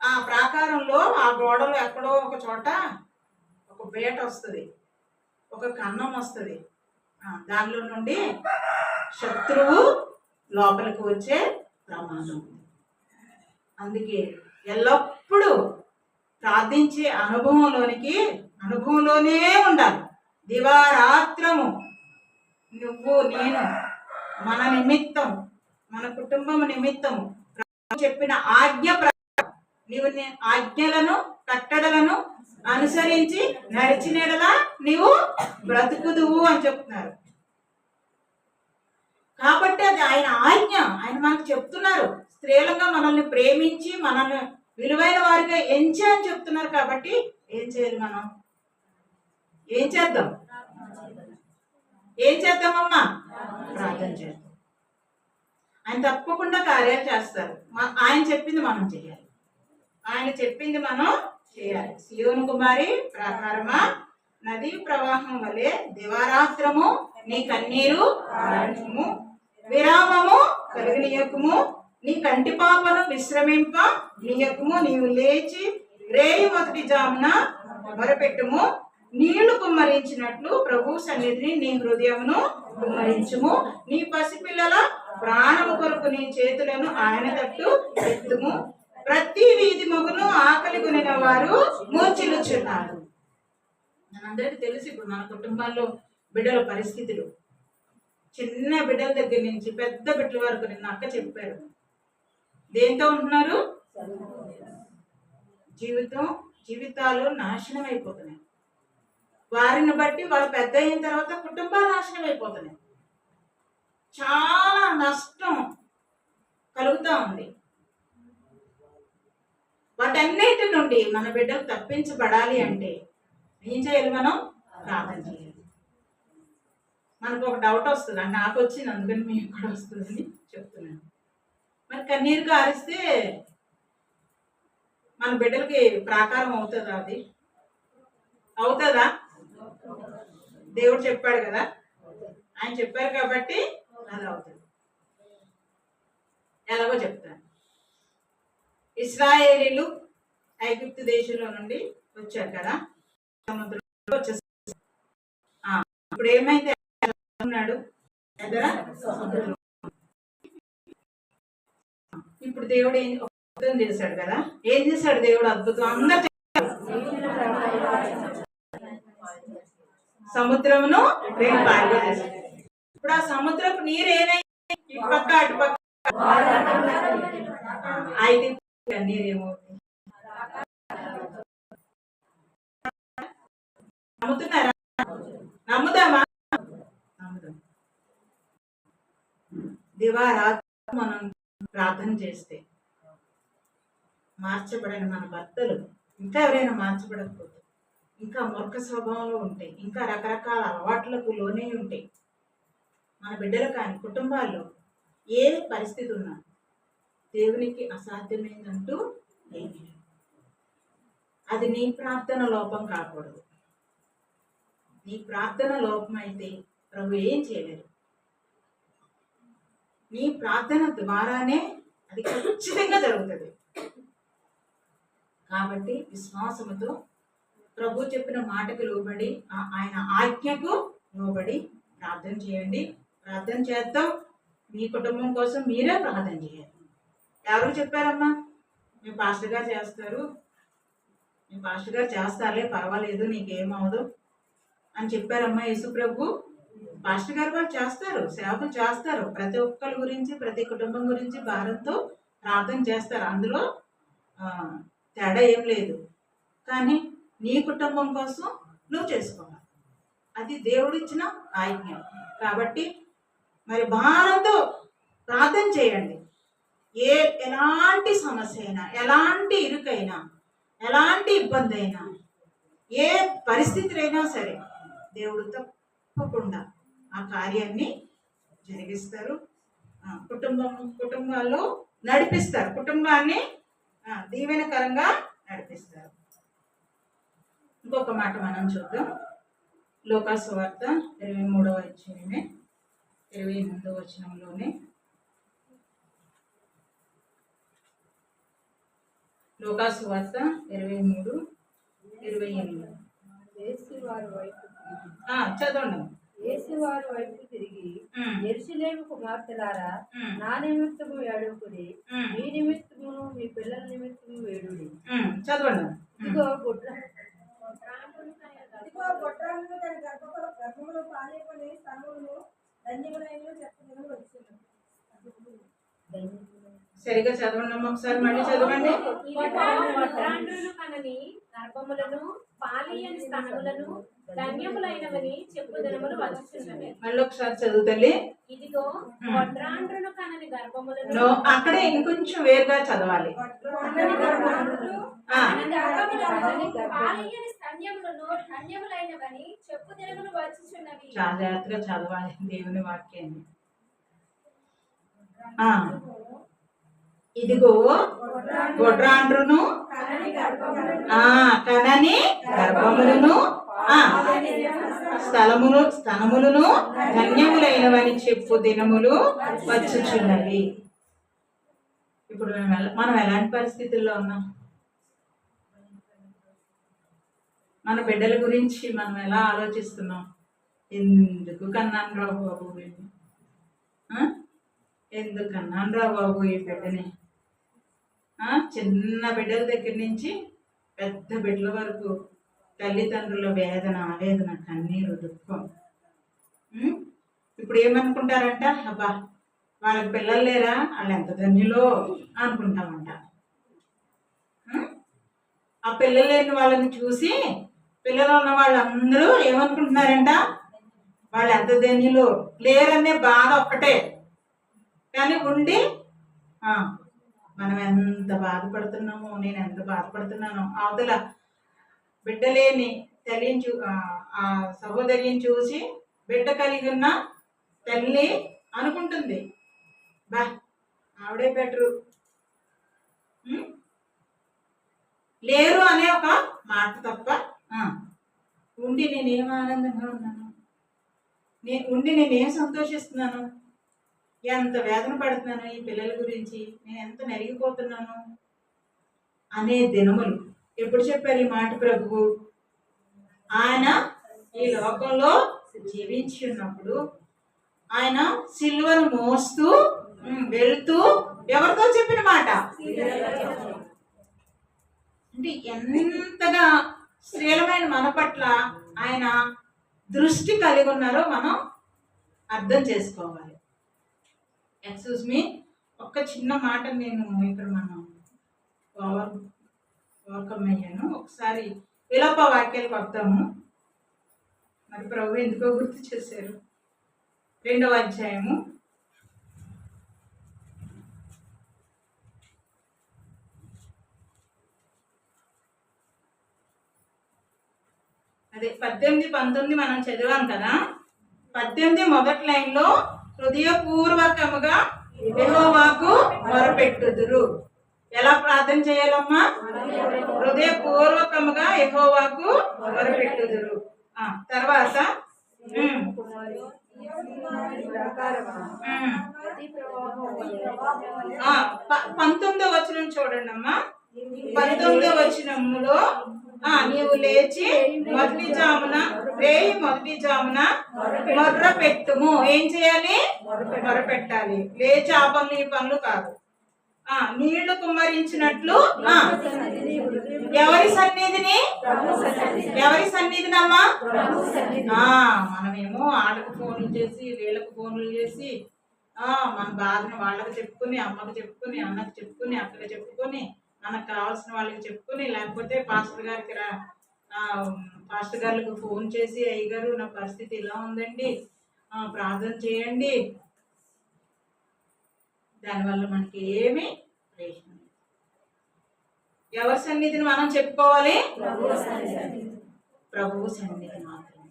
ఆ ప్రాకారంలో ఆ గోడలో ఎక్కడో ఒక చోట ఒక బేట వస్తుంది, ఒక కన్నం వస్తుంది. దానిలో నుండి శత్రువు లోపలికి వచ్చే ప్రమాదం ఉంది. అందుకే ఎల్లప్పుడూ ప్రార్థించే అనుభవంలోనే ఉండాలి. దివారాత్రము నువ్వు నేను మన నిమిత్తం, మన కుటుంబం నిమిత్తము చెప్పిన నీవు ఆజ్ఞలను కట్టడలను అనుసరించి నడిచినలా నీవు బ్రతుకుదువు అని చెప్తున్నారు. కాబట్టి అది ఆయన ఆజ్ఞ. ఆయన మనకు చెప్తున్నారు, స్త్రీలంగా మనల్ని ప్రేమించి మనల్ని విలువైన వారిగా ఎంచి అని చెప్తున్నారు. కాబట్టి ఏం చేయాలి? మనం ఏం చేద్దామమ్మా? ప్రార్థన చేద్దాం. ఆయన తప్పకుండా కార్యాలు చేస్తారు. ఆయన చెప్పింది మనం చేయాలి. సియోను కుమారి ప్రాకారమా, నదీ ప్రవాహం వలె దివారాత్రము నీ కన్నీరు విరామము కలిగినీయకుము, నీ కంటి పాపను విశ్రమింప నీయకుము. నీవు లేచి రేయి మొదటి జామున మొరపెట్టుము, నీళ్లు కుమ్మరించినట్లు ప్రభు సన్నిధిని నీ హృదయమును కుమ్మరించుము. నీ పసిపిల్లల ప్రాణము కొరకు నీ చేతులను ఆయన తట్టు ఎత్తుము. ప్రతి వీధి మొగును ఆకలి కొనిన వారు మూర్ఛిల్లుచున్నారు. మనందరికీ తెలుసు ఇప్పుడు మన కుటుంబాల్లో బిడ్డల పరిస్థితులు. చిన్న బిడ్డల దగ్గర నుంచి పెద్ద బిడ్డల వరకు నిన్న అక్క చెప్పారు. దేంతో ఉంటున్నారు? జీవితాలు నాశనం అయిపోతున్నాయి. వారిని బట్టి వాళ్ళు పెద్ద అయిన తర్వాత కుటుంబాలు నాశనం అయిపోతున్నాయి. చాలా నష్టం కలుగుతూ ఉంది. వాటన్నిటి నుండి మన బిడ్డలు తప్పించబడాలి అంటే ఏం చేయాలి? మనం ప్రార్థన చేయాలి. మనకు ఒక డౌట్ వస్తుంది, నాకు వచ్చింది, అందుకని మీకు కూడా వస్తుందని చెప్తున్నాను. మరి కన్నీరు కారిస్తే మన బిడ్డలకి ప్రాకారం అవుతుందా? అది అవుతుందా? దేవుడు చెప్పాడు కదా, ఆయన చెప్పారు కాబట్టి అది అవుతుంది. ఎలాగో చెప్తాను. ఇశ్రాయేలీలు ఐగుప్తు దేశంలో నుండి వచ్చారు కదా, సముద్రంలో వచ్చేసి ఇప్పుడు ఏమైతే ఉన్నాడు సముద్రంలో. ఇప్పుడు దేవుడు అద్భుతం చేశాడు కదా. ఏం చేశాడు దేవుడు? అద్భుతం. అందరు సముద్రమును రెండు పాయలుగా చేశాడు. ఇప్పుడు ఆ సముద్రపు నీరు ఏమైంది? ఇటు పక్క అటు పక్క అయితే నీరేమవుతుంది? నమ్ముతున్నారా? నమ్ముదామా? నమ్ముదాం. దివారాత్రి మనం ప్రార్థన చేస్తే మార్చబడిన మన భర్తలు ఇంకా ఎవరైనా మార్చబడకపోతే, ఇంకా మూర్ఖ స్వభావంలో ఉంటాయి, ఇంకా రకరకాల అలవాట్లకు లోనే ఉంటాయి, మన బిడ్డలు కానీ కుటుంబాల్లో ఏ పరిస్థితి ఉన్నా దేవునికి అసాధ్యమైందంటూ ఏమీ లేదు. అది నీ ప్రార్థన లోపం కాకూడదు. నీ ప్రార్థన లోపం అయితే ప్రభు ఏం చేయలేరు. నీ ప్రార్థన ద్వారానే అది ఖచ్చితంగా జరుగుతుంది. కాబట్టి విశ్వాసముతో ప్రభు చెప్పిన మాటకు లోబడి, ఆయన ఆజ్ఞకు లోబడి ప్రార్థన చేయండి. ప్రార్థన చేద్దాం. మీ కుటుంబం కోసం మీరే ప్రార్థన చేయాలి. ఎవరు చెప్పారమ్మా? మీ పాస్టర్ గారు చేస్తారు, మీ పాస్టర్ గారు చేస్తారులే, పర్వాలేదు, నీకేమవదు అని చెప్పారమ్మా యేసు ప్రభు. పాస్టర్ గారు వాళ్ళు చేస్తారు, సేవకులు చేస్తారు, ప్రతి ఒక్కరి గురించి, ప్రతి కుటుంబం గురించి భారంతో ప్రార్థన చేస్తారు. అందులో తేడా ఏం లేదు. కానీ నీ కుటుంబం కోసం నువ్వు చేసుకోవాలి. అది దేవుడిచ్చిన ఆజ్ఞ. కాబట్టి మరి భారంతో ప్రార్థన చేయండి. ఎలాంటి సమస్య అయినా, ఎలాంటి ఇరుకైనా, ఎలాంటి ఇబ్బంది అయినా, ఏ పరిస్థితులైనా సరే దేవుడు తప్పకుండా ఆ కార్యాన్ని జరిగిస్తారు. కుటుంబాల్లో నడిపిస్తారు. కుటుంబాన్ని దీవెనకరంగా నడిపిస్తారు. ఇంకొక మాట మనం చూద్దాం. లూకాసు సువార్త 23వ అధ్యాయమే 28వ వచనంలోనే. లూకాసు సువార్త 23:28. యేసు వారి వైపు చదవండి. యేసు వారి వైపు తిరిగి, యెరూషలేము కుమార్తెలారా, నా నిమిత్తము ఏడవకుడి, మీ నిమిత్తమును మీ పిల్లల నిమిత్తము వేడుడి. చదవండి. ఇదిగో గొడ్రాలను తన గర్భములో పాలేకొని స్థలములను ధన్యములైన చెప్పగలను వచ్చింది. సరిగా చదవండి అమ్మ, ఒకసారి మళ్ళీ చదవండి. వడ్రాండ్రులు కనని గర్భములను పాలియని స్థనములను ధన్యములైనవని చెప్పు దినములు వచ్చుచున్నవి. మళ్ళీ ఒకసారి చదువుతల్లి. ఇదిగో వడ్రాండ్రులు కనని గర్భములను, అక్కడే ఇంకొంచెం వేరుగా చదవాలి. పాలియని స్తన్యములను ధన్యములైనవని చెప్పు దినములు వచ్చుచున్నవి. చాలా జాగ్రత్తగా చదవాలి దేవుని వాక్యాన్ని. ఇదిగో గొడ్రాండ్రును కనని గర్భములను స్థనములను ధన్యములైనవని చెప్పు దినములు వచ్చుచున్నవి. ఇప్పుడు మనం ఎలాంటి పరిస్థితుల్లో ఉన్నాం? మన బిడ్డల గురించి మనం ఎలా ఆలోచిస్తున్నాం? ఎందుకు కన్నాను రా బాబు, ఎందుకు కన్నాను రా బాబు ఈ బిడ్డని? చిన్న బిడ్డల దగ్గర నుంచి పెద్ద బిడ్డల వరకు తల్లిదండ్రుల వేదన, ఆవేదన, కన్నీరు, దుఃఖం. ఇప్పుడు ఏమనుకుంటారంట? అబ్బా వాళ్ళకి పిల్లలు లేరా, వాళ్ళు ఎంత ధన్యులో అనుకుంటామంట. ఆ పిల్లలు లేని వాళ్ళని చూసి పిల్లలు ఉన్న వాళ్ళందరూ ఏమనుకుంటున్నారంట? వాళ్ళు ఎంత ధన్యులు. లేరనే బాధ ఒక్కటే, కానీ ఉండి మనం ఎంత బాధపడుతున్నామో, నేను ఎంత బాధపడుతున్నానో. అవతల బిడ్డలేని తల్లిని ఆ సహోదరిని చూసి బిడ్డ కలిగి ఉన్న తల్లి అనుకుంటుంది, బా ఆవిడే బెటరు. లేరు అనే ఒక మాట తప్ప ఉండి నేనేం ఆనందంగా ఉన్నాను, ఉండి నేనేం సంతోషిస్తున్నాను, ఎంత వేదన పడుతున్నాను ఈ పిల్లల గురించి, నేను ఎంత నలిగిపోతున్నాను అనే దినములు. ఎప్పుడు చెప్పారు ఈ మాట ప్రభువు? ఆయన ఈ లోకంలో జీవించి ఉన్నప్పుడు ఆయన సిలువను మోస్తూ వెళ్తూ ఎవరితో చెప్పిన మాట అంటే ఎంతగా శ్రీలమైన మన పట్ల ఆయన దృష్టి కలిగి ఉన్నారో మనం అర్థం చేసుకోవాలి. ఎక్స్క్యూజ్ మీ, ఒక్క చిన్న మాట నేను ఇక్కడ మనం ఓవర్కమ్ అయ్యాను. ఒకసారి విలోప వాక్యాలకు వద్దాము. మరి ప్రభు ఎందుకో గుర్తు చేశారు. 2వ అధ్యాయము 18-19 మనం చదివాం కదా. 18 మొదటి లైన్లో హృదయపూర్వకముగా యెహోవాకు మొరపెట్టుదురు. ఎలా ప్రార్థన చేయాలమ్మా? హృదయపూర్వకముగా యెహోవాకు మొరపెట్టుదురు. తర్వాత 19వ వచనం చూడండి అమ్మా. 19వ వచనములో నీవు లేచి మొదటి జామున మొర్ర పెట్టుము. ఏం చేయాలి? మొర్ర పెట్టాలి. లేచి ఆ పనులు ఈ పనులు కాదు. నీళ్లు కుమ్మరించినట్లు ఎవరి సన్నిధినమ్మా? మనమేమో వాళ్ళకు ఫోన్లు చేసి వీళ్ళకు ఫోన్లు చేసి మన బాధను వాళ్ళకి చెప్పుకొని, అమ్మకు చెప్పుకొని, అన్నకు చెప్పుకొని, అక్కకి చెప్పుకొని, మనకు కావాల్సిన వాళ్ళకి చెప్పుకొని, లేకపోతే పాస్టర్ గారికి ఫోన్ చేసి, అయ్యగారు నా పరిస్థితి ఇలా ఉందండి, ప్రార్థన చేయండి. దానివల్ల మనకి ఏమి ప్రయోజనం లేదు. ఎవరి సన్నిధిని మనం చెప్పుకోవాలి? ప్రభువు సన్నిధిని మాత్రమే.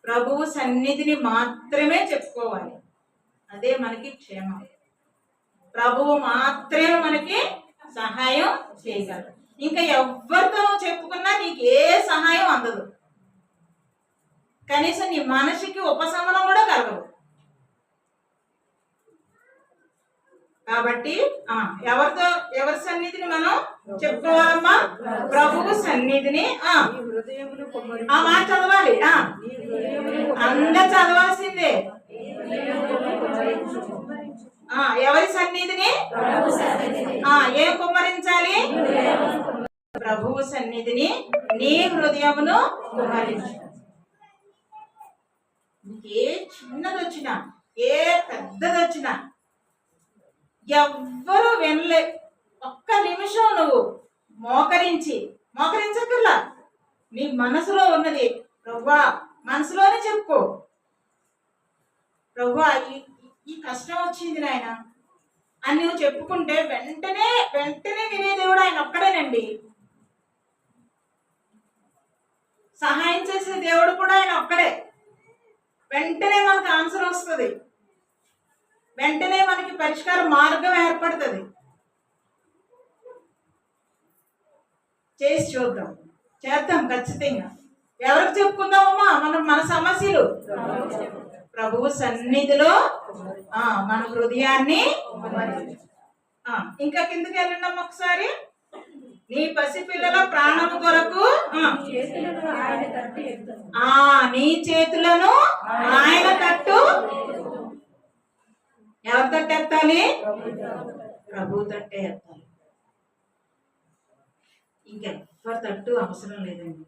ప్రభువు సన్నిధిని మాత్రమే చెప్పుకోవాలి. అదే మనకి క్షేమం. ప్రభువు మాత్రమే మనకి సహాయం చేయగలడు. ఇంకా ఎవరితో నువ్వు చెప్పుకున్నా నీకు ఏ సహాయం అందదు, కనీసం నీ మనసుకి ఉపశమనం కూడా కలగదు. కాబట్టి ఎవరి సన్నిధిని మనం చెప్పుకోవాలమ్మా? ప్రభువు సన్నిధిని. ఆ మాట చదవాలి, అందరు చదవాల్సిందే. ఎవరి సన్నిధిని ఏం కుమ్మరించాలి? ప్రభువు సన్నిధిని నీ హృదయమును కుమ్మరించు. ఏ చిన్నది వచ్చినా ఏ పెద్దది వచ్చినా ఎవ్వరూ వినలే, ఒక్క నిమిషం నువ్వు మోకరించక్కర్లా. నీ మనసులో ఉన్నది ప్రభువా మనసులోనే చెప్పుకో. ప్రభువా ఈ కష్టం వచ్చింది నాయన అని నువ్వు చెప్పుకుంటే వెంటనే వినే దేవుడు ఆయన ఒక్కడేనండి. సహాయం చేసే దేవుడు కూడా ఆయన ఒక్కడే. వెంటనే మనకు ఆన్సర్ వస్తుంది, వెంటనే మనకి పరిష్కార మార్గం ఏర్పడుతుంది. చేసి చూద్దాం, చేద్దాం ఖచ్చితంగా. ఎవరికి చెప్పుకుందామమ్మా మన సమస్యలు? ప్రభువు సన్నిధిలో మన హృదయాన్ని. ఇంకా కిందకి వెళ్ళండి ఒకసారి. నీ పసిపిల్లల ప్రాణము కొరకు నీ చేతులను ఆయన తట్టు. ఎవరి తట్టు ఎత్తాలి? ప్రభు తట్టే ఎత్తాలి. ఇంకెవ్వరి తట్టు అవసరం లేదండి.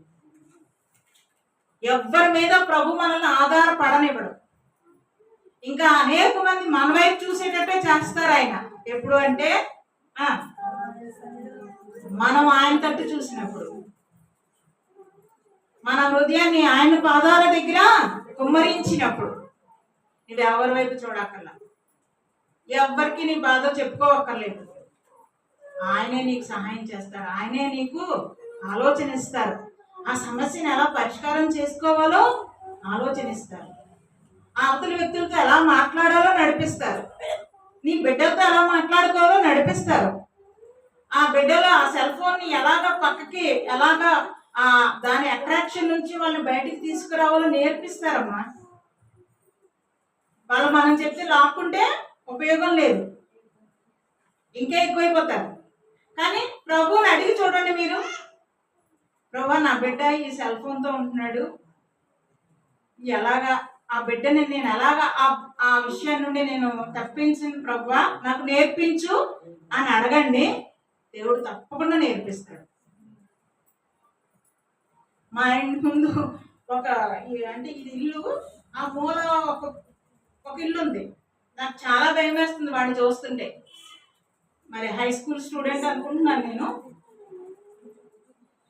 ఎవ్వరి మీద ప్రభు మనల్ని ఆధారపడనివ్వడు. ఇంకా అనేక మంది మన వైపు చూసేటట్టే చేస్తారు ఆయన. ఎప్పుడు అంటే మనం ఆయన తట్టు చూసినప్పుడు, మన హృదయాన్ని ఆయన పాదాల దగ్గర కుమ్మరించినప్పుడు నువ్వు ఎవరి వైపు చూడక్కర్లా, ఎవ్వరికి నీ బాధ చెప్పుకోవక్కర్లేదు. ఆయనే నీకు సహాయం చేస్తారు, ఆయనే నీకు ఆలోచన ఇస్తారు. ఆ సమస్యను ఎలా పరిష్కారం చేసుకోవాలో ఆలోచన ఇస్తారు. ఆ అవతల వ్యక్తులతో ఎలా మాట్లాడాలో నడిపిస్తారు. నీ బిడ్డలతో ఎలా మాట్లాడుకోవాలో నడిపిస్తారు. ఆ బిడ్డలో ఆ సెల్ ఫోన్ ని ఎలాగా పక్కకి ఎలాగా దాని అట్రాక్షన్ నుంచి వాళ్ళని బయటికి తీసుకురావాలో నేర్పిస్తారమ్మా. వాళ్ళు మనం చెప్తే లాక్కుంటే ఉపయోగం లేదు, ఇంకా ఎక్కువైపోతారు. కానీ ప్రభువుని అడిగి చూడండి మీరు, ప్రభు నా బిడ్డ ఈ సెల్ ఫోన్తో ఉంటున్నాడు, ఎలాగా ఆ బిడ్డని నేను ఎలాగా ఆ విషయం నుండి నేను తప్పించిన ప్రభువా నాకు నేర్పించు అని అడగండి. దేవుడు తప్పకుండా నేర్పిస్తాడు. మా ఇంటి ముందు అంటే ఇది ఇల్లు, ఆ మూల ఒక ఇల్లు ఉంది. నాకు చాలా భయం వేస్తుంది వాడిని చూస్తుంటే. మరి హై స్కూల్ స్టూడెంట్ అనుకుంటున్నాను నేను.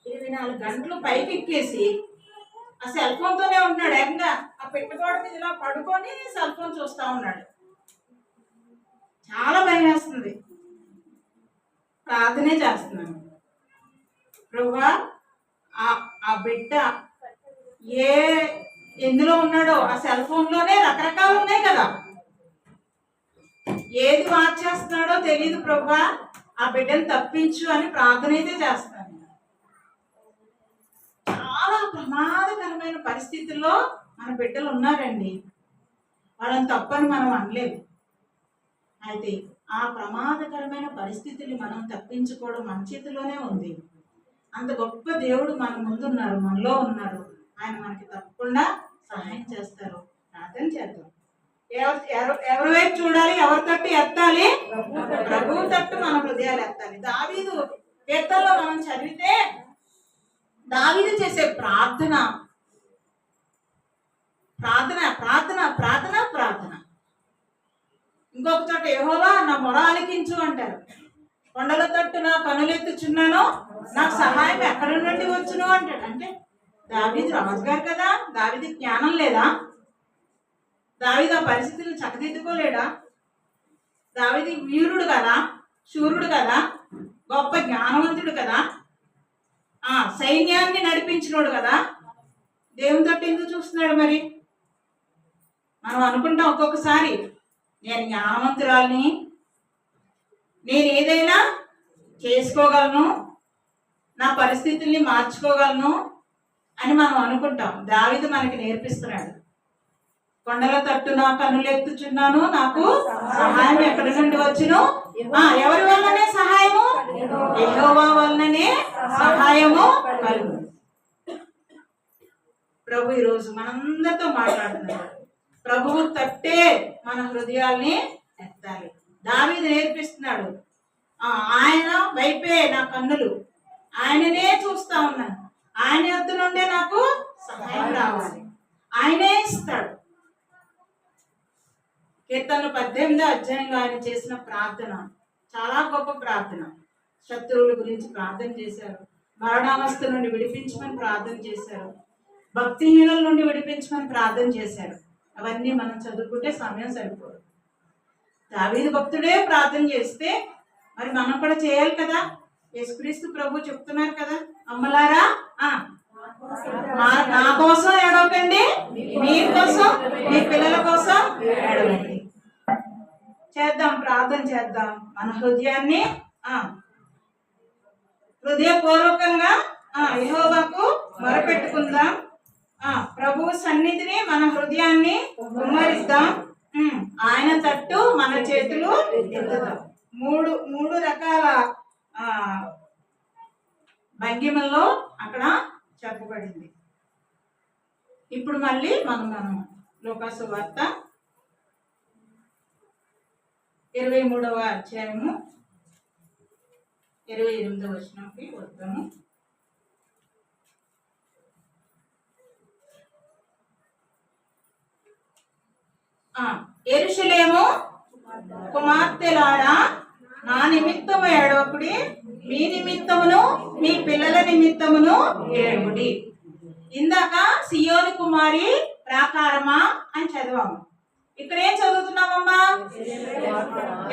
24 గంటలు పైకి ఎక్కేసి ఆ సెల్ ఫోన్తోనే ఉంటున్నాడు. ఏకంగా ఆ పెట్టుకోడ మీద ఇలా పడుకొని సెల్ ఫోన్ చూస్తూ ఉన్నాడు. చాలా భయం వేస్తుంది. ప్రార్థనే చేస్తున్నాను, ప్రభువా ఆ బిడ్డ ఎందులో ఉన్నాడో, ఆ సెల్ ఫోన్లోనే రకరకాలు ఉన్నాయి కదా, ఏది మార్చేస్తున్నాడో తెలియదు ప్రభువా, ఆ బిడ్డను తప్పించు అని ప్రార్థన అయితే చేస్తాను. చాలా ప్రమాదకరమైన పరిస్థితుల్లో మన బిడ్డలు ఉన్నారండి. వాళ్ళని తప్పని మనం అనలేదు. అయితే ఆ ప్రమాదకరమైన పరిస్థితుల్ని మనం తప్పించుకోవడం మన చేతిలోనే ఉంది. అంత గొప్ప దేవుడు మన ముందున్నారు, మనలో ఉన్నారు. ఆయన మనకి తప్పకుండా సహాయం చేస్తారు. ప్రార్థన చేద్దాం. ఎవరి వైపు చూడాలి? ఎవరి తట్టు ఎత్తాలి? ప్రభువు తట్టు మన హృదయాలు ఎత్తాలి. దావీదు కీర్తనలో మనం చదివితే దావీదు చేసే ప్రార్థన ప్రార్థన ప్రార్థన ప్రార్థన ప్రార్థన. ఇంకొక చోట యెహోవా నా మొర ఆలకించు అంటారు. కొండల తట్టు నా కనులెత్తుచున్నాను, నాకు సహాయం ఎక్కడి నుండి వచ్చును అంటాడు. అంటే దావీదు రాజుగారు కదా, దావీదు జ్ఞానం లేదా? దావీదు ఆ పరిస్థితులను చక్కదిద్దుకోలేడా? దావీదు వీరుడు కదా, శూరుడు కదా, గొప్ప జ్ఞానవంతుడు కదా, సైన్యాన్ని నడిపించినోడు కదా. దేవుని తట్టు ఎందుకు చూస్తున్నాడు? మరి మనం అనుకుంటాం ఒక్కొక్కసారి, నేను జ్ఞానవంతురాల్ని, నేను ఏదైనా చేసుకోగలను, నా పరిస్థితుల్ని మార్చుకోగలను అని మనం అనుకుంటాం. దావీదు మనకి నేర్పిస్తున్నాడు. కొండల తట్టు నా కన్నులెత్తుచున్నాను, నాకు సహాయం ఎక్కడి నుండి వచ్చును? ఎవరి వల్లనే సహాయము? యెహోవా వల్లనే సహాయము కలుగును. ప్రభు ఈరోజు మనందరితో మాట్లాడుతున్నాడు. ప్రభువు తట్టే మన హృదయాల్ని ఎత్తాలి. దావీదు నేర్పిస్తున్నాడు, ఆయన వైపే నా కన్నులు, ఆయననే చూస్తా ఉన్నాను, ఆయన యొద్ద నుండే నాకు సహాయం రావాలి, ఆయనే ఇస్తాడు. కీర్తనలు 18వ అధ్యాయంలో ఆయన చేసిన ప్రార్థన చాలా గొప్ప ప్రార్థన. శత్రువుల గురించి ప్రార్థన చేశారు, మరణావస్థ నుండి విడిపించమని ప్రార్థన చేశారు, భక్తిహీనుల నుండి విడిపించమని ప్రార్థన చేశారు. అవన్నీ మనం చదువుకుంటే సమయం సరిపోదు. దావీదు భక్తుడే ప్రార్థన చేస్తే మరి మనం కూడా చేయాలి కదా. యేసుక్రీస్తు ప్రభు చెప్తున్నారు కదా, అమ్మలారా నా కోసం ఏడవకండి, మీ కోసం, మీ పిల్లల కోసం ఏడవండి. చేద్దాం, ప్రార్థన చేద్దాం. మన హృదయాన్ని హృదయపూర్వకంగా యెహోవాకు మొరపెట్టుకుందాం. ప్రభువు సన్నిధిని మన హృదయాన్ని కుమ్మరిద్దాం. ఆయన తట్టు మన చేతులు ఎత్తుదాం. మూడు రకాల భంగిమల్లో అక్కడ చెప్పబడింది. ఇప్పుడు మళ్ళీ మనం లూకాసు వార్త 23వ అధ్యాయము 28వ వచనంకి వద్దాము. యెరూషలేము కుమార్తెలారా, నా నిమిత్తము ఏడవకుడి, మీ నిమిత్తమును మీ పిల్లల నిమిత్తమును ఏడుగుడి. ఇందాక సియోను కుమారి ప్రాకారమా అని చదివాము. ఇక్కడ ఏం చదువుతున్నామమ్మా?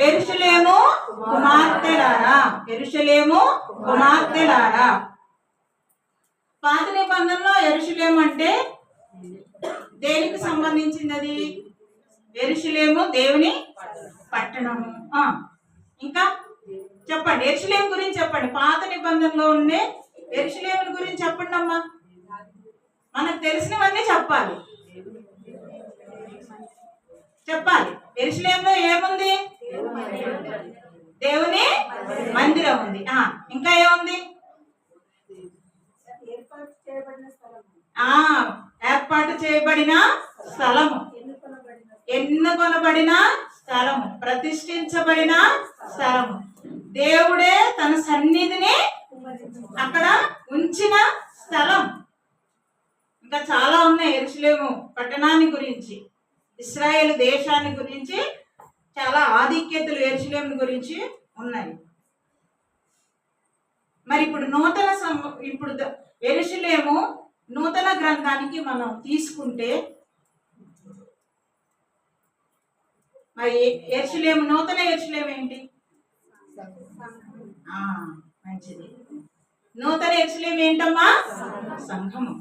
యెరూషలేము కుమార్తెలారా, యెరూషలేము కుమార్తెలారా. పాత నిబంధనలో యెరూషలేము అంటే దేనికి సంబంధించింది? అది యెరూషలేము దేవుని పట్టణము. ఇంకా చెప్పండి, యెరూషలేము గురించి చెప్పండి. పాత నిబంధనలో ఉండే యెరూషలేము గురించి చెప్పండి అమ్మా. మనకు తెలిసినవన్నీ చెప్పాలి. యెరూషలేములో ఏముంది? దేవుని మందిరం ఉంది. ఇంకా ఏముంది? ఏర్పాటు చేయబడిన స్థలము, ఎన్నుకొనబడిన స్థలము, ప్రతిష్ఠించబడిన స్థలము, దేవుడే తన సన్నిధిని అక్కడ ఉంచిన స్థలం. ఇంకా చాలా ఉన్నాయి యెరూషలేము పట్టణాన్ని గురించి, ఇశ్రాయేలు దేశాన్ని గురించి చాలా ఆధిక్యతలు యెరూషలేము గురించి ఉన్నాయి. మరి ఇప్పుడు యెరూషలేము నూతన గ్రంథానికి మనం తీసుకుంటే, మరి యెరూషలేము, నూతన యెరూషలేము ఏంటి? మంచిది. నూతన యెరూషలేము ఏంటమ్మా? సంఘము.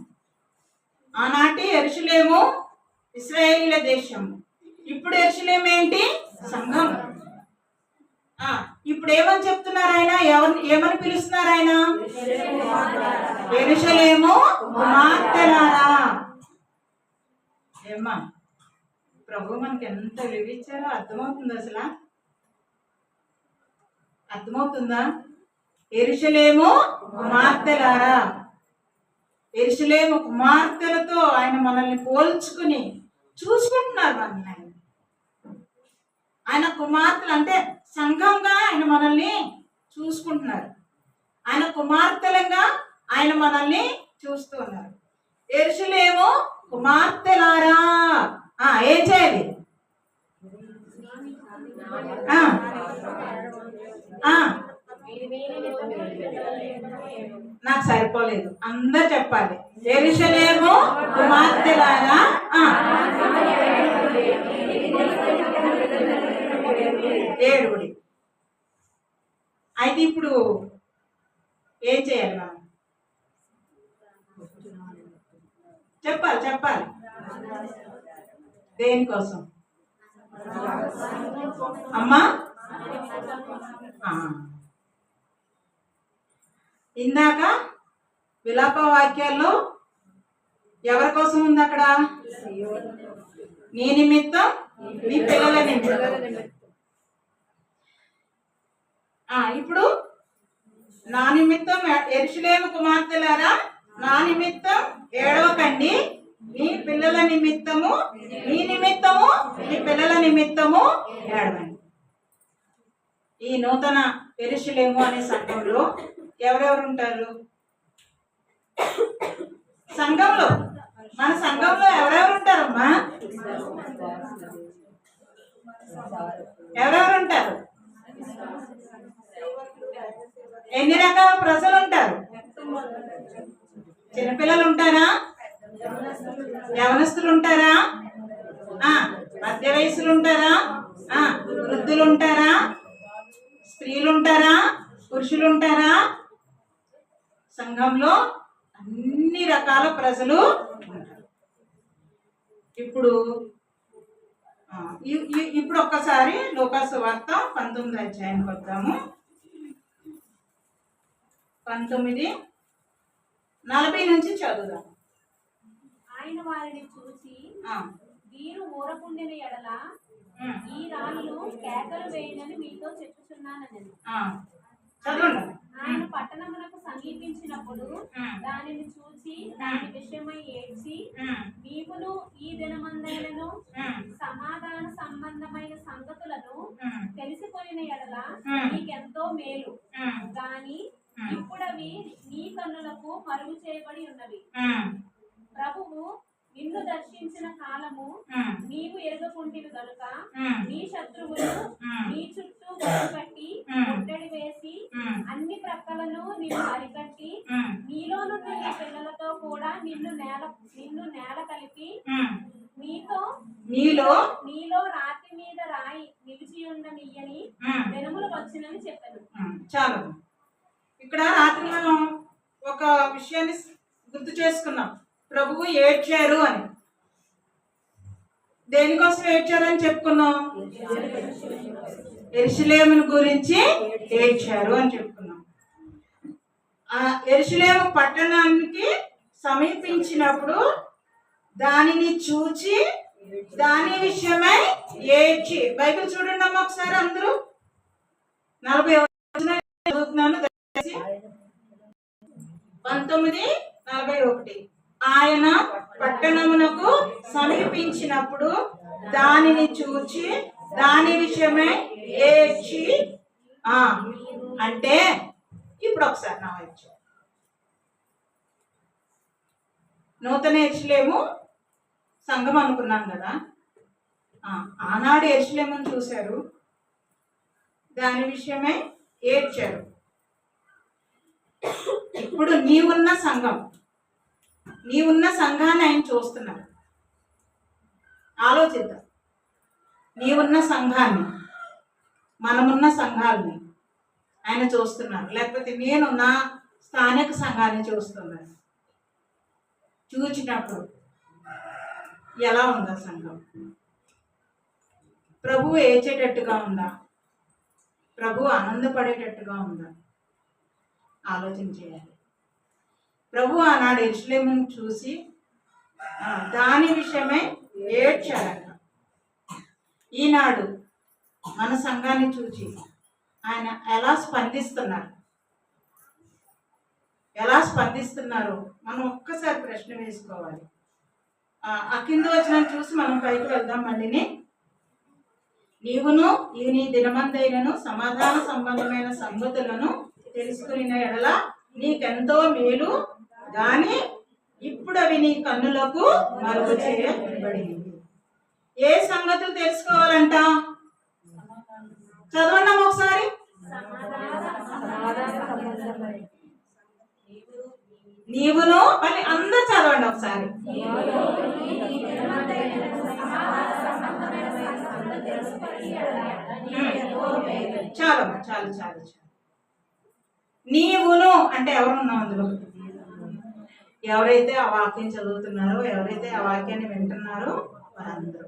ఆనాటి యెరూషలేము ఇశ్రాయేలీల దేశం, ఇప్పుడు యెరూషలేము ఏంటి? సంఘం. ఇప్పుడు ఏమని చెప్తున్నారు ఆయన? ఏమని పిలుస్తున్నారు ఆయన? యెరూషలేము కుమార్తెలారా. ఏమ్మా, ప్రభు మనకి ఎంత విలువిచ్చారో అర్థమవుతుంది? అసలు అర్థమవుతుందా? యెరూషలేము కుమార్తెలారా, యెరూషలేము కుమార్తెలతో ఆయన మనల్ని పోల్చుకుని చూసుకుంటున్నారు. మనల్ని ఆయన కుమార్తెలు అంటే సంఘంగా ఆయన మనల్ని చూసుకుంటున్నారు. ఆయన కుమార్తెలుగా ఆయన మనల్ని చూస్తూ ఉన్నారు. యెరూషలేము కుమార్తెలారా ఏం చేయాలి? నాకు సరిపోలేదు, అందరు చెప్పాలి. యెరూషలేము కుమార్తెలారా ఏడుగుడి. అయితే ఇప్పుడు ఏం చేయాలి మనం? చెప్పాలి. దేనికోసం అమ్మా? ఇందాక విలాప వాక్యాల్లో ఎవరి కోసం ఉంది అక్కడ? నీ నిమిత్తం, నీ పిల్లల నిమిత్తం. ఇప్పుడు నా నిమిత్తం యెరూషలేము కుమార్తెలారా, నా నిమిత్తం ఏడవకండి, మీ పిల్లల నిమిత్తము, మీ నిమిత్తము, మీ పిల్లల నిమిత్తము ఏడవండి. ఈ నూతన యెరూషలేము అనే సంఘంలో ఎవరెవరు ఉంటారు? సంఘంలో, మన సంఘంలో ఎవరెవరు ఉంటారమ్మా? ఎవరెవరు ఉంటారు? ఎన్ని రకాల ప్రజలు ఉంటారు? చిన్నపిల్లలు ఉంటారా? యవనస్తులు ఉంటారా? మధ్య వయసులు ఉంటారా? వృద్ధులు ఉంటారా? స్త్రీలు ఉంటారా? పురుషులు ఉంటారా? సంఘంలో అన్ని రకాల ప్రజలు ఉంటారు. ఇప్పుడు ఒక్కసారి లూకాసు వార్త 19వ అధ్యాయానికి వద్దాము. 19:40 నుంచి చదువుదాం. ఆయన వారిని చూసి, వీరు ఊరకుండిన ఎడల ఈ రాళ్ళు కేకలు వేయనని మీతో చెప్పుచున్నానని. చదవండి. ఆయన పట్టణమునకు సమీపించినప్పుడు దానిని చూసి దాని విషయమై ఏడ్చి, నీవును ఈ దినమందైనను సమాధాన సంబంధమైన సంగతులను తెలిసిపోయిన ఎడల నీకెంతో మేలు, గాని ఇప్పుడవి నీ కన్నులకు మరుగు చేయబడి ఉన్నవి. ప్రభువు నిన్ను దర్శించిన కాలము నీవు ఎరుగకుంటివి గనుక నీ శత్రువులు నీ చుట్టూ కట్టి ముట్టడి వేసి అన్ని ప్రక్కలను నిన్ను అరికట్టి నీలో నుండి నీ పిల్లలతో కూడా నిన్ను నేల కలిపి నీలో రాతి మీద రాయి నిలిచి ఉండనియ్యని దినములు వచ్చినని చెప్పాను. చాలు. ఇక్కడ రాత్రి మనం ఒక విషయాన్ని గుర్తు చేసుకున్నాం. ప్రభువు ఏడ్చారు అని. దేనికోసం ఏడ్చారని చెప్పుకున్నాం? యెరూషలేమును గురించి ఏడ్చారు అని చెప్పుకున్నాం. ఆ యెరూషలేము పట్టణానికి సమీపించినప్పుడు దానిని చూచి దాని విషయమై ఏడ్చి. బైబిల్ చూడండి అమ్మ ఒకసారి అందరూ. 40 చదువుతున్నాను. 19:41. ఆయన పట్టణమునకు సమీపించినప్పుడు దానిని చూచి దాని విషయమై ఏడ్చి. అంటే ఇప్పుడు ఒకసారి నా వైపు నూతన యెరూషలేము సంఘం అనుకున్నాం కదా. ఆనాడు యెరూషలేమును చూశారు, దాని విషయమై ఏడ్చారు. ఇప్పుడు నీవున్న సంఘాన్ని ఆయన చూస్తున్నారు. ఆలోచిద్దాం. నీవున్న సంఘాన్ని, మనమున్న సంఘాలని ఆయన చూస్తున్నారు. లేకపోతే నేను నా స్థానిక సంఘాన్ని చూస్తున్నాను. చూచినప్పుడు ఎలా ఉందా సంఘం? ప్రభువు ఏడ్చేటట్టుగా ఉందా? ప్రభువు ఆనందపడేటట్టుగా ఉందా? ఆలోచన చేయాలి. ప్రభు ఆనాడు యెరూషలేమును చూసి దాని విషయమై ఏడ్చారంట. ఈనాడు మన సంఘాన్ని చూసి ఆయన ఎలా స్పందిస్తున్నారు మనం ఒక్కసారి ప్రశ్న వేసుకోవాలి. ఆ కింద వచ్చిన చూసి మనం పైకి వెళ్దాం. మళ్ళీని నీవును ఈ నీ దినమందైనను సమాధాన సంబంధమైన సంగతులను తెలుసుకుని ఎడల నీకెంతో మేలు, గాని ఇప్పుడు అవి నీ కన్నులకు మరుగు చేయబడింది. ఏ సంగతులు తెలుసుకోవాలంట? చదవండి ఒకసారి. నీవును, మళ్ళీ అందరు చదవండి ఒకసారి. చాలు చాలు చాలు చాలు. నీవును అంటే ఎవరున్నావు అందులో? ఎవరైతే ఆ వాక్యం చదువుతున్నారో, ఎవరైతే ఆ వాక్యాన్ని వింటున్నారో వారందరూ.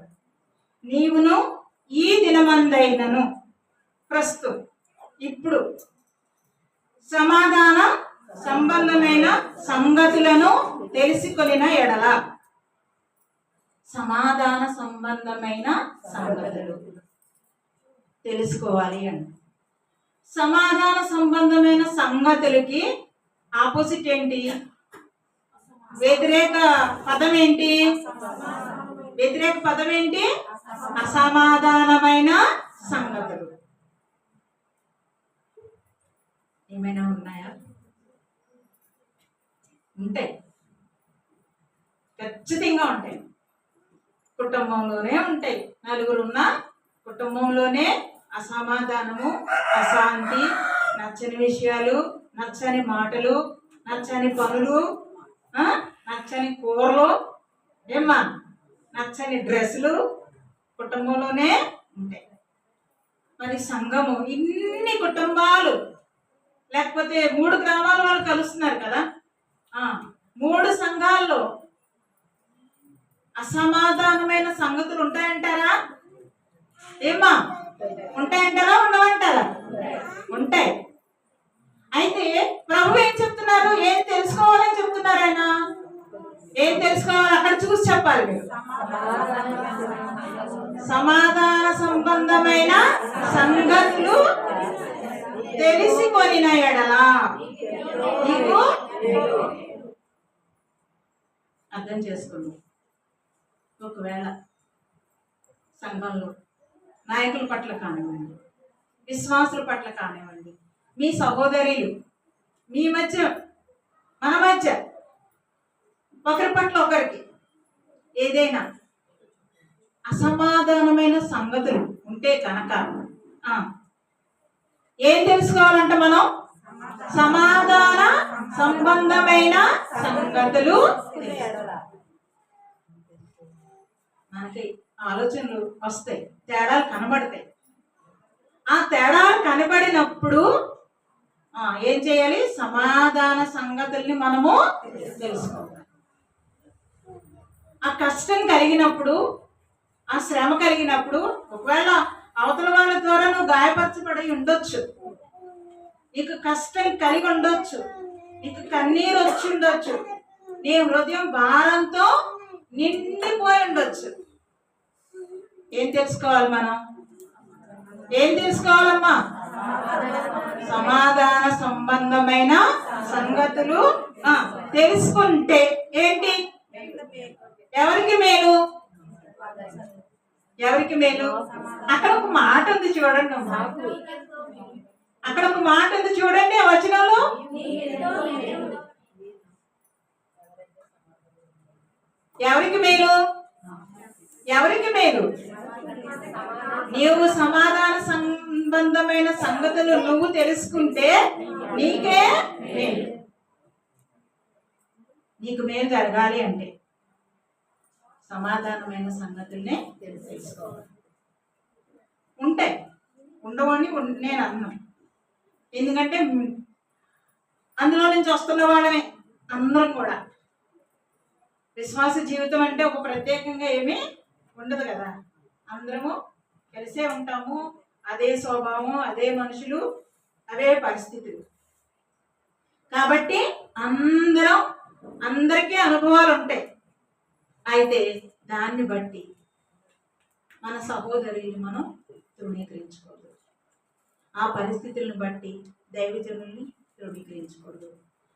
నీవును ఈ దినమందైనను, ప్రస్తుతం ఇప్పుడు, సమాధాన సంబంధమైన సంగతులను తెలుసుకొనిన ఎడల. సమాధాన సంబంధమైన సంగతులు తెలుసుకోవాలి అండి. సమాధాన సంబంధమైన సంగతులకి ఆపోజిట్ ఏంటి? వ్యతిరేక పదం ఏంటి? వ్యతిరేక పదం ఏంటి? అసమాధానమైన సంగతులు. ఏమైనా ఉన్నాయా? ఉంటాయి, ఖచ్చితంగా ఉంటాయి. కుటుంబంలోనే ఉంటాయి. నలుగురున్న కుటుంబంలోనే అసమాధానము, అశాంతి, నచ్చని విషయాలు, నచ్చని మాటలు, నచ్చని పనులు, నచ్చని కూరలు, ఏమ్మా నచ్చని డ్రెస్సులు కుటుంబంలోనే ఉంటాయి. మరి సంఘము ఇన్ని కుటుంబాలు, లేకపోతే 3 గ్రామాల వాళ్ళు కలుస్తున్నారు కదా, 3 సంఘాల్లో అసమాధానమైన సంగతులు ఉంటాయంటారా? ఏమ్మా ఉంటాయంటారా? ఉండవంటారా? ఉంటాయి. అయితే ప్రభు ఏం చెప్తున్నారు? ఏం తెలుసుకోవాలని చెప్తున్నారు ఆయన? ఏం తెలుసుకోవాలి? అక్కడ చూసి చెప్పాలి మీరు. సమాధాన సంబంధమైన సంగతులు తెలిసికొనిన ఎడల. నీకు అర్థం చేసుకోండి. ఒకవేళ సంఘంలో నాయకుల పట్ల కానివ్వండి, విశ్వాసుల పట్ల కానివ్వండి, మీ సహోదరులు మీ మధ్య, మన మధ్య ఒకరి పట్ల ఒకరికి ఏదైనా అసమాధానమైన సంగతులు ఉంటే కనుక ఏం తెలుసుకోవాలంట మనం? సమాధాన సంబంధమైన సంగతులు. మనకి ఆలోచనలు వస్తాయి, తేడాలు కనబడతాయి. ఆ తేడాలు కనబడినప్పుడు ఏం చేయాలి? సమాధాన సంగతుల్ని మనము తెలుసుకోవాలి. ఆ కష్టం కలిగినప్పుడు, ఆ శ్రమ కలిగినప్పుడు, ఒకవేళ అవతల వాళ్ళ ద్వారా నువ్వు గాయపరచబడి ఉండొచ్చు, నీకు కష్టం కలిగి ఉండొచ్చు, నీకు కన్నీరు వచ్చి ఉండొచ్చు, నీ హృదయం భారంతో నిండిపోయి ఉండొచ్చు. ఏం తెలుసుకోవాలి మనం? ఏం తెలుసుకోవాలమ్మా? సమాధాన సంబంధమైన సంగతులు తెలుసుకుంటే ఏంటి? ఎవరికి మేలు? ఎవరికి మేలు? అక్కడ ఒక మాట ఉంది చూడండి అమ్మా. అక్కడ ఒక మాట ఉంది చూడండి ఆ వచనంలో. ఎవరికి మేలు? ఎవరికి మేలు? నీవు సమాధాన సంబంధమైన సంగతులు నువ్వు తెలుసుకుంటే నీకే మేలు. నీకు మేలు జరగాలి అంటే సమాధానమైన సంగతుల్నే తెలుసుకోవాలి. ఉంటాయి, ఉండవని నేను అన్నాను. ఎందుకంటే అందులో నుంచి వస్తున్న వాళ్ళమే అందరం కూడా. విశ్వాస జీవితం అంటే ఒక ప్రత్యేకంగా ఏమీ ఉండదు కదా, అందరము కలిసే ఉంటాము. అదే స్వభావం, అదే మనుషులు, అవే పరిస్థితులు. కాబట్టి అందరికీ అనుభవాలు ఉంటాయి. అయితే దాన్ని బట్టి మన సహోదరులు మనం తృణీకరించకూడదు. ఆ పరిస్థితులను బట్టి దైవజనుల్ని తృణీకరించకూడదు.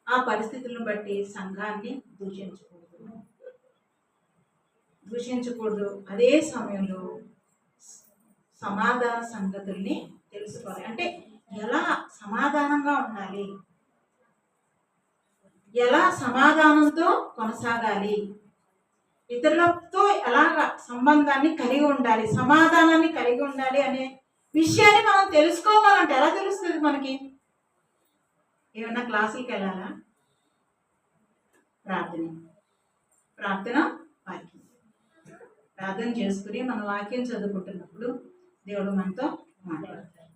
ఆ పరిస్థితులను బట్టి సంఘాన్ని దూషించకూడదు. అదే సమయంలో సమాధాన సంగతుల్ని తెలుసుకోవాలి. అంటే ఎలా సమాధానంగా ఉండాలి, ఎలా సమాధానంతో కొనసాగాలి, ఇతరులతో ఎలాగ సంబంధాన్ని కలిగి ఉండాలి, సమాధానాన్ని కలిగి ఉండాలి అనే విషయాన్ని మనం తెలుసుకోవాలంటే ఎలా తెలుస్తుంది మనకి? ఏమన్నా క్లాసులకి వెళ్ళాలా? ప్రార్థన వాక్యం. ప్రార్థన చేసుకుని మన వాక్యం చదువుకుంటున్నప్పుడు దేవుడు మనతో మాట్లాడతాడు.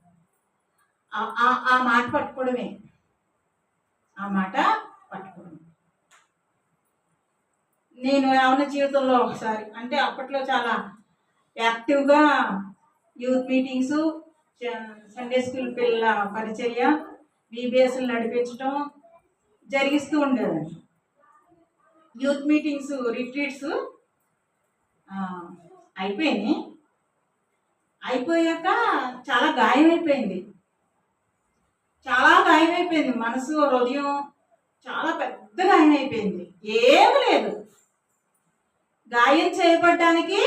ఆ మాట పట్టుకోవడమే. నేను యవన జీవితంలో ఒకసారి, అంటే అప్పట్లో చాలా యాక్టివ్గా యూత్ మీటింగ్స్, సండే స్కూల్ పిల్లల పరిచర్య, బీబీఎస్లు నడిపించడం, జరిగిస్తూ ఉండేదాన్ని. యూత్ మీటింగ్స్, రిట్రీట్స్ అయిపోయినాయి. అయిపోయాక చాలా గాయమైపోయింది, మనసు, హృదయం చాలా పెద్ద గాయం అయిపోయింది. ఏమీ లేదు, గాయం చేయబడ్డానికి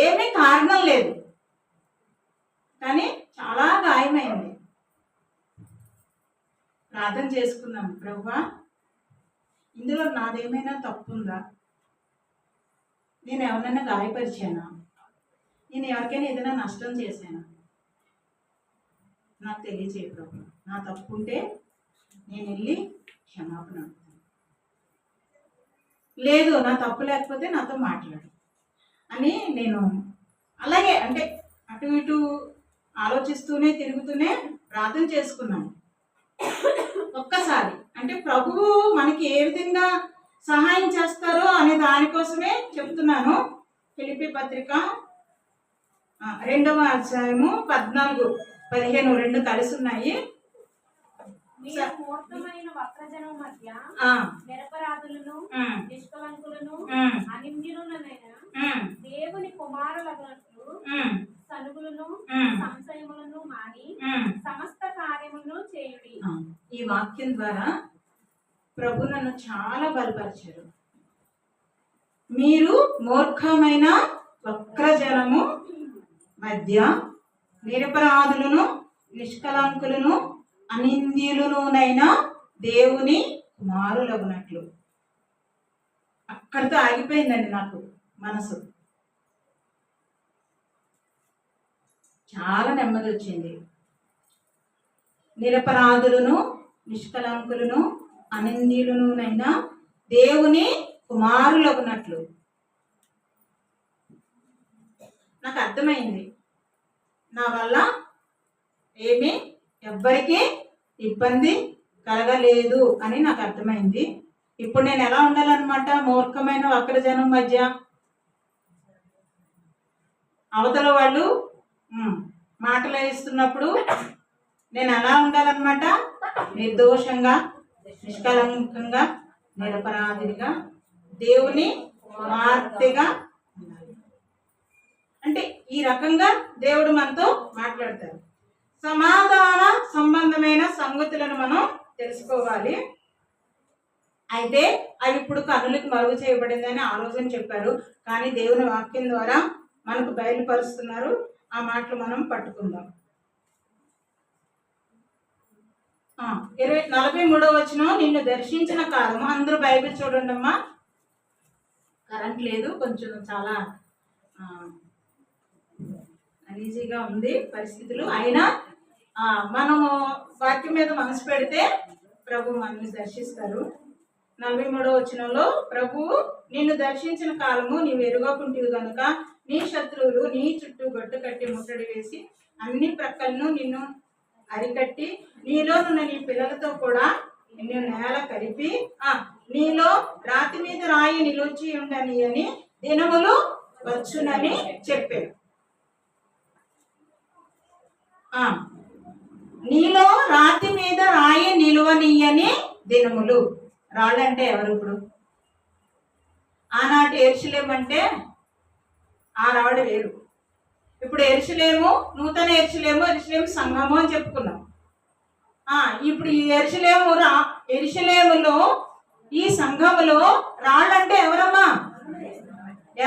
ఏమీ కారణం లేదు, కానీ చాలా గాయమైంది. ప్రార్థన చేసుకున్నాను, ప్రభువా ఇందులో నాదేమైనా తప్పు ఉందా? నేను ఎవరినైనా గాయపరిచానా? నేను ఎవరికైనా ఏదైనా నష్టం చేశానా? నాకు తెలియజేయ ప్రభు. నా తప్పు ఉంటే నేను వెళ్ళి క్షమాపణ అడుగుతాను. లేదు, నా తప్పు లేకపోతే నాతో మాట్లాడు అని నేను అలాగే అంటే అటు ఇటు ఆలోచిస్తూనే తిరుగుతూనే ప్రార్థన చేసుకున్నాను. ఒక్కసారి అంటే ప్రభువు మనకి ఏ విధంగా సహాయం చేస్తారో అనే దానికోసమే చెప్తున్నాను. ఫిలిప్పీ పత్రిక 2వ అధ్యాయము 14-15 రెండు కలిసి ఉన్నాయి. మీరు మూర్ఖమైన వక్రజనం మధ్య నిరపరాధులను, నిష్కలంకులను, అనింద్యులనైన దేవుని కుమారులగునట్లు సనుగులను, సంశయములను మాని సమస్త కార్యములను చేయుడి. ఈ వాక్యం ద్వారా ప్రభు నన్ను చాలా బలపరిచారు. మీరు మూర్ఖమైన వక్రజనము మధ్య నిరపరాధులను, నిష్కలంకులను, అనింద్యులనునైనా దేవుని కుమారులగునట్లు. అక్కడితో ఆగిపోయిందండి నాకు మనసు. చాలా నెమ్మది వచ్చింది. నిరపరాధులను, నిష్కలంకులను, అనింద్యులనునైనా దేవుని కుమారులగునట్లు. నాకు అర్థమైంది, నా వల్ల ఏమీ ఎవ్వరికీ ఇబ్బంది కలగలేదు అని నాకు అర్థమైంది. ఇప్పుడు నేను ఎలా ఉండాలన్నమాట? మూర్ఖమైన వక్రజనం మధ్య అవతల వాళ్ళు మాటలు వేస్తున్నప్పుడు నేను ఎలా ఉండాలన్నమాట? నిర్దోషంగా, నిష్కలంకంగా, నిరపరాధిగా, దేవుని కుమార్తెగా ఉండాలి. అంటే ఈ రకంగా దేవుడు మనతో మాట్లాడతారు. సమాధాన సంబంధమైన సంగతులను మనం తెలుసుకోవాలి. అయితే అవి ఇప్పుడు కన్నులకు మరుగు చేయబడిందని ఆ రోజున చెప్పారు, కానీ దేవుని వాక్యం ద్వారా మనకు బయలుపరుస్తున్నారు. ఆ మాటలు మనం పట్టుకుందాం. 43వ వచనం, నిన్ను దర్శించిన కాలము. అందరూ బైబిల్ చూడండి అమ్మా. కరెంట్ లేదు, కొంచెం చాలా ఈజీగా ఉంది పరిస్థితులు. అయినా మనము వాక్యం మీద మనసు పెడితే ప్రభు మనల్ని దర్శిస్తారు. 43వ వచనంలో, ప్రభువు నిన్ను దర్శించిన కాలము నీవు ఎరుగకుంటివి గనుక నీ శత్రువులు నీ చుట్టూ గట్టు కట్టి ముట్టడి వేసి అన్ని ప్రక్కలను నిన్ను అరికట్టి నీలోనున్న నీ పిల్లలతో కూడా నిన్ను నేల కలిపి నీలో రాతి మీద రాయి నిలిచి ఉండని అని దినములు వచ్చునని చెప్పారు. నీలో రాతి మీద రాయి నిలువనీయని దినములు. రాళ్ళంటే ఎవరు? ఇప్పుడు ఆనాటి యెరూషలేము అంటే ఆ రాళ్ళు వేరు. ఇప్పుడు యెరూషలేము, నూతన యెరూషలేము సంఘము అని చెప్పుకున్నాం. ఇప్పుడు ఈ యెరూషలేములో, ఈ సంఘములో రాళ్ళంటే ఎవరమ్మా?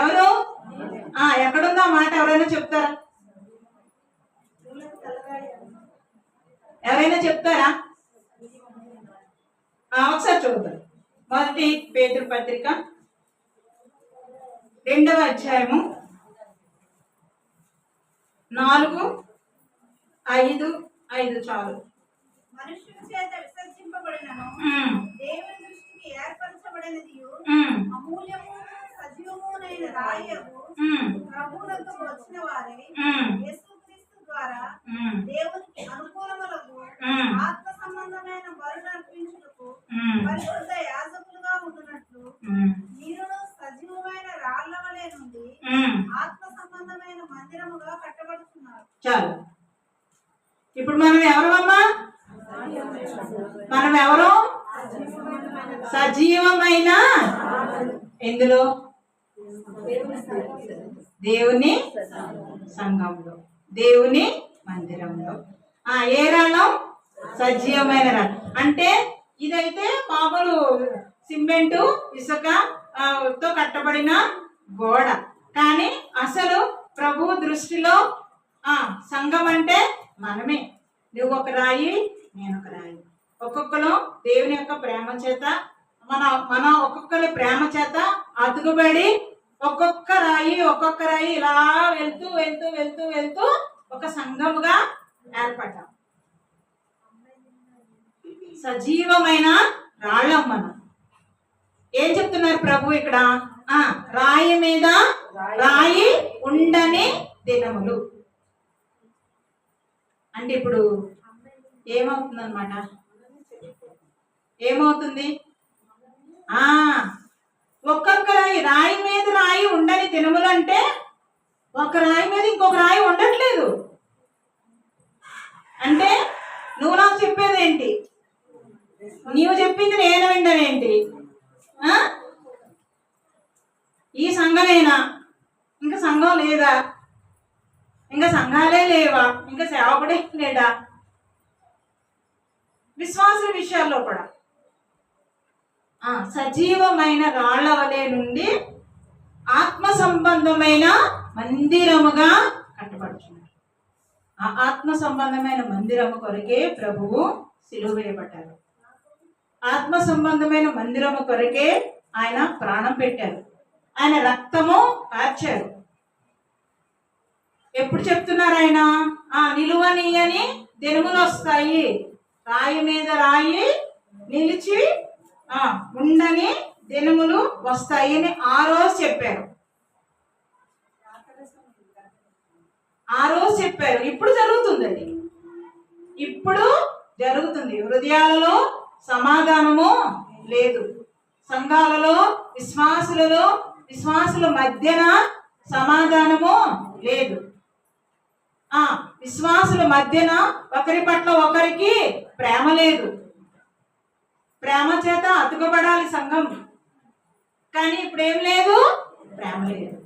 ఎవరు? ఎక్కడుందా మాట? ఎవరైనా చెప్తారా? ఎవరైనా చెప్తారా? ఒకసారి చూద్దాం. 1 పేతురు పత్రిక 2వ అధ్యాయము 4, 5 చాలు. మనుషుల చేత విసర్జింపబడినను దేవుని దృష్టికి ఏర్పరచబడినదియు అమూల్యము సజీవమునైన రాయవు ప్రభువులతో వచ్చిన వారే యేసుక్రీస్తు ద్వారా దేవునికి అనుకూలములకు ఆత్మ సంబంధమైన బలులు అర్పించుటకు పరిశుద్ధ యాజకులుగా ఉండునట్లు మీరును సజీవమైన రాళ్ల వలె నుండి ఆత్మ సంబంధమైన మందిరముగా కట్టబడుతున్నారు. చాలు. ఇప్పుడు మనం ఎవరమ్మా? మనం ఎవరు? సజీవమైన ఎందులో? దేవుని సంఘంలో, దేవుని మందిరంలో. ఏ రాళ్ళం? సజీవమైన రాళ్ళు. అంటే ఇదైతే మామూలు సిమెంటు ఇసుక తో కట్టబడిన గోడ. కానీ అసలు ప్రభు దృష్టిలో సంఘం అంటే మనమే. నువ్వు ఒక రాయి, నేను ఒక రాయి. ఒక్కొక్కరు దేవుని యొక్క ప్రేమ చేత మన ఒక్కొక్కరి ప్రేమ చేత అతుకుబడి ఒక్కొక్క రాయి ఇలా వెళ్తూ వెళ్తూ వెళ్తూ వెళ్తూ ఒక సంఘముగా ఏర్పడ్డాం. సజీవమైన రాళ్ళం మనం. ఏం చెప్తున్నారు ప్రభు ఇక్కడ? రాయి మీద రాయి ఉండని దినములు. అంటే ఇప్పుడు ఏమవుతుంది అన్నమాట? ఏమవుతుంది? ఒక్కొక్క రాయి మీద రాయి ఉండని దినములు అంటే ఒక రాయి మీద ఇంకొక రాయి ఉండట్లేదు. అంటే నువ్వు నాకు చెప్పేది ఏంటి? నీవు చెప్పింది నేను వింటానేంటి? ఈ సంఘమేనా? ఇంకా సంఘం లేదా? ఇంకా సంఘాలే లేవా? ఇంకా సేవకుడే లేడా? విశ్వాసుల విషయాల్లో కూడా సజీవమైన రాళ్ల వలె నుండి ఆత్మ సంబంధమైన మందిరముగా కట్టబడుతున్నారు. ఆ ఆత్మ సంబంధమైన మందిరము కొరకే ప్రభువు సిలువ వేయబడ్డారు. ఆత్మ సంబంధమైన మందిరము కొరకే ఆయన ప్రాణం పెట్టారు. ఆయన రక్తము కార్చారు. ఎప్పుడు చెప్తున్నారు ఆయన? నిలువనీయని దినములు వస్తాయి, రాయి మీద రాయి నిలిచి ఉండని దినములు వస్తాయి అని ఆ రోజు చెప్పారు. ఇప్పుడు జరుగుతుంది. అది ఇప్పుడు జరుగుతుంది. హృదయాలలో సమాధానము లేదు. సంఘాలలో విశ్వాసుల మధ్యన సమాధానము లేదు. విశ్వాసుల మధ్యన ఒకరి పట్ల ఒకరికి ప్రేమ లేదు. ప్రేమ చేత అతుకబడాలి సంఘం, కానీ ఇప్పుడు ఏం లేదు, ప్రేమ లేదు.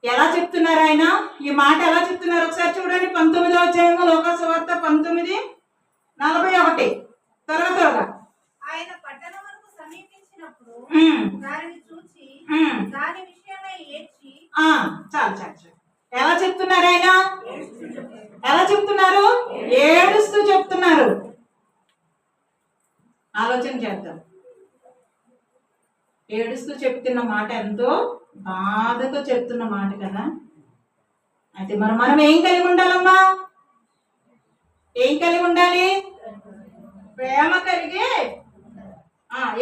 ఎలా చెప్తున్నారు ఆయన? ఈ మాట ఎలా చెప్తున్నారు ఒకసారి చూడండి. 19వ అధ్యాయము లోకాసువార్త 19:41. త్వరగా ఆయన పట్టణమునకు సమీపించినప్పుడు దానిని చూచి దాని విషయమై ఏడ్చి. చాలు. ఎలా చెప్తున్నారు ఆయన? ఎలా చెప్తున్నారు? ఏడుస్తూ చెప్తున్నారు. ఆలోచన చేద్దాం. ఏడుస్తూ చెప్తున్న మాట ఎంతో బాధతో చెప్తున్న మాట కదా. అయితే మనం ఏం కలిగి ఉండాలమ్మా? ఏం కలిగి ఉండాలి? ప్రేమ కలిగి.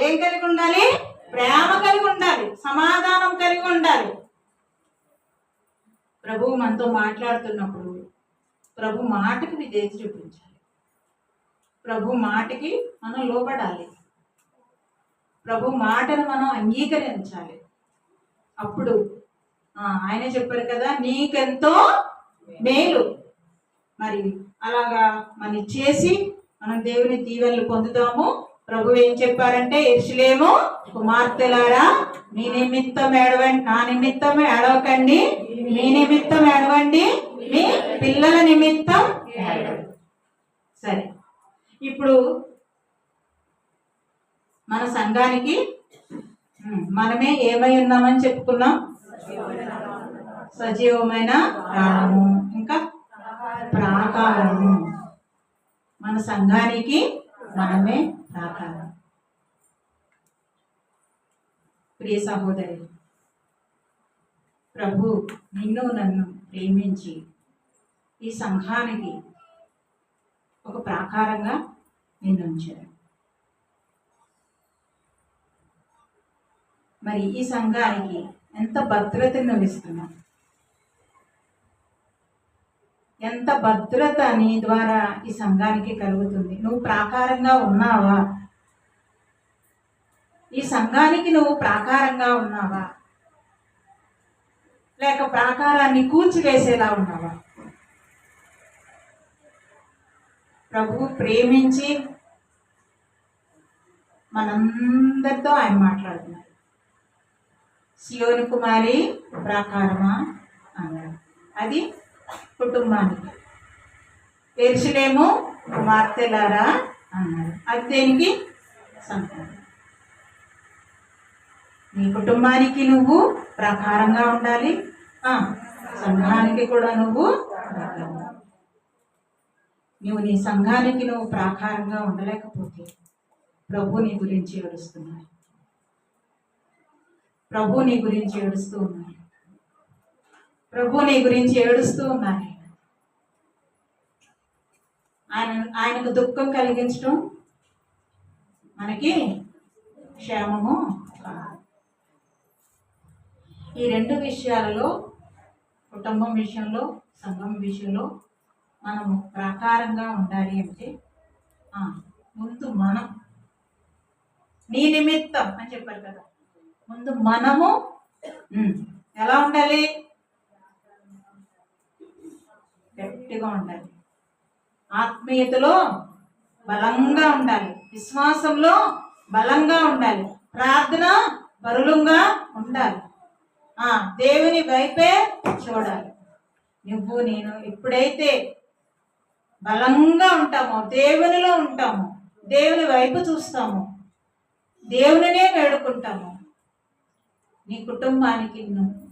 ఏం కలిగి ఉండాలి? ప్రేమ కలిగి ఉండాలి, సమాధానం కలిగి ఉండాలి. ప్రభువు మనతో మాట్లాడుతున్నప్పుడు ప్రభు మాటకి విధేయత చూపించాలి. ప్రభు మాటకి మనం లోబడాలి. ప్రభు మాటను మనం అంగీకరించాలి. అప్పుడు ఆయన చెప్పారు కదా, నీకెంతో మేలు. మరి అలాగా మనం చేసి మనం దేవుని దీవెనలు పొందుతాము. ప్రభు ఏం చెప్పారంటే, యెరూషలేము కుమార్తెలారా మీ నిమిత్తం ఏడవండి, నా నిమిత్తం ఏడవకండి, మీ నిమిత్తం ఏడవండి, మీ పిల్లల నిమిత్తం ఏడవండి. సరే, ఇప్పుడు మన సంఘానికి మనమే ఏమై ఉన్నామని చెప్పుకున్నాం? సజీవమైన ప్రాణము, ఇంకా ప్రాకారము. మన సంఘానికి మనమే ప్రాకారం. ప్రియ సహోదరి, ప్రభు నిన్ను నన్ను ప్రేమించి ఈ సంఘానికి ఒక ప్రాకారంగా నిన్ను ఉంచారు. మరి ఈ సంఘానికి ఎంత భద్రతను ఇస్తున్నాం? ఎంత భద్రత నీ ద్వారా ఈ సంఘానికి కలుగుతుంది? నువ్వు ప్రాకారంగా ఉన్నావా? ఈ సంఘానికి నువ్వు ప్రాకారంగా ఉన్నావా, లేక ప్రాకారాన్ని కూల్చివేసేలా ఉన్నావా? ప్రభువు ప్రేమించి మనందరితో ఆయన మాట్లాడుతున్నారు. సియోను కుమారి ప్రాకారమా అన్నాడు. అది కుటుంబానికి. యెరూషలేము కుమార్తెలారా అన్నాడు. అది దేనికి? సంఘానికి. నీ కుటుంబానికి నువ్వు ప్రాకారంగా ఉండాలి, సంఘానికి కూడా నువ్వు ప్రాకారంగా. నువ్వు నీ సంఘానికి నువ్వు ప్రాకారంగా ఉండలేకపోతే ప్రభు నీ గురించి ఏడుస్తున్నాడు. ప్రభు నీ గురించి ఏడుస్తూ ఉన్నాడు. ప్రభు నీ గురించి ఏడుస్తూ ఉన్నాడు. ఆయనకు దుఃఖం కలిగించడం మనకి క్షేమము కాదు. ఈ రెండు విషయాలలో, కుటుంబం విషయంలో, సంఘం విషయంలో మనము ప్రాకారంగా ఉండాలి అంటే ముందు మనం, నీ నిమిత్తం అని చెప్పారు కదా, ముందు మనము ఎలా ఉండాలి? గట్టిగా ఉండాలి, ఆత్మీయతలో బలంగా ఉండాలి, విశ్వాసంలో బలంగా ఉండాలి, ప్రార్థన పరులంగా ఉండాలి, దేవుని వైపే చూడాలి. నువ్వు నేను ఎప్పుడైతే బలంగా ఉంటామో, దేవునిలో ఉంటామో, దేవుని వైపు చూస్తామో, దేవునినే వేడుకుంటాము, నీ కుటుంబానికి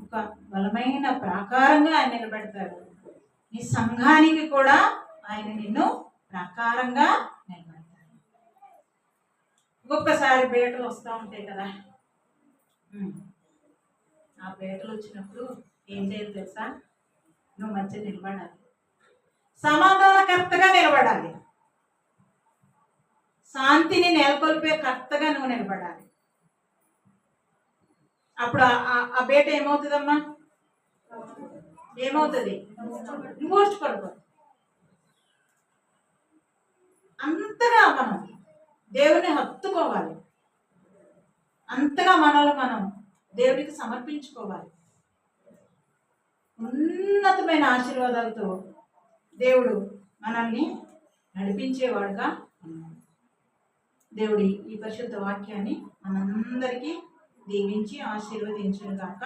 ఒక బలమైన ప్రాకారంగా ఆయన నిలబెడతాడు. నీ సంఘానికి కూడా ఆయన నిన్ను ప్రాకారంగా నిలబెడతాడు. ఒక్కొక్కసారి బేటలు వస్తూ ఉంటాయి కదా, ఆ బేటలు వచ్చినప్పుడు ఏం చేయాలి తెలుసా? నువ్వు మధ్య నిలబడాలి, సమాధానకర్తగా నిలబడాలి, శాంతిని నెలకొల్పే కర్తగా నువ్వు నిలబడాలి. అప్పుడు ఆ బేట ఏమవుతుందమ్మా? ఏమవుతుంది? మూర్చిపడిపోతుంది. అంతగా మనం దేవుని హత్తుకోవాలి, అంతగా మనల్ని మనం దేవునికి సమర్పించుకోవాలి. ఉన్నతమైన ఆశీర్వాదాలతో దేవుడు మనల్ని నడిపించేవాడుగా ఉన్నాడు. దేవుడి ఈ పరిశుద్ధ వాక్యాన్ని మనందరికీ దీవించి ఆశీర్వదించును గాక.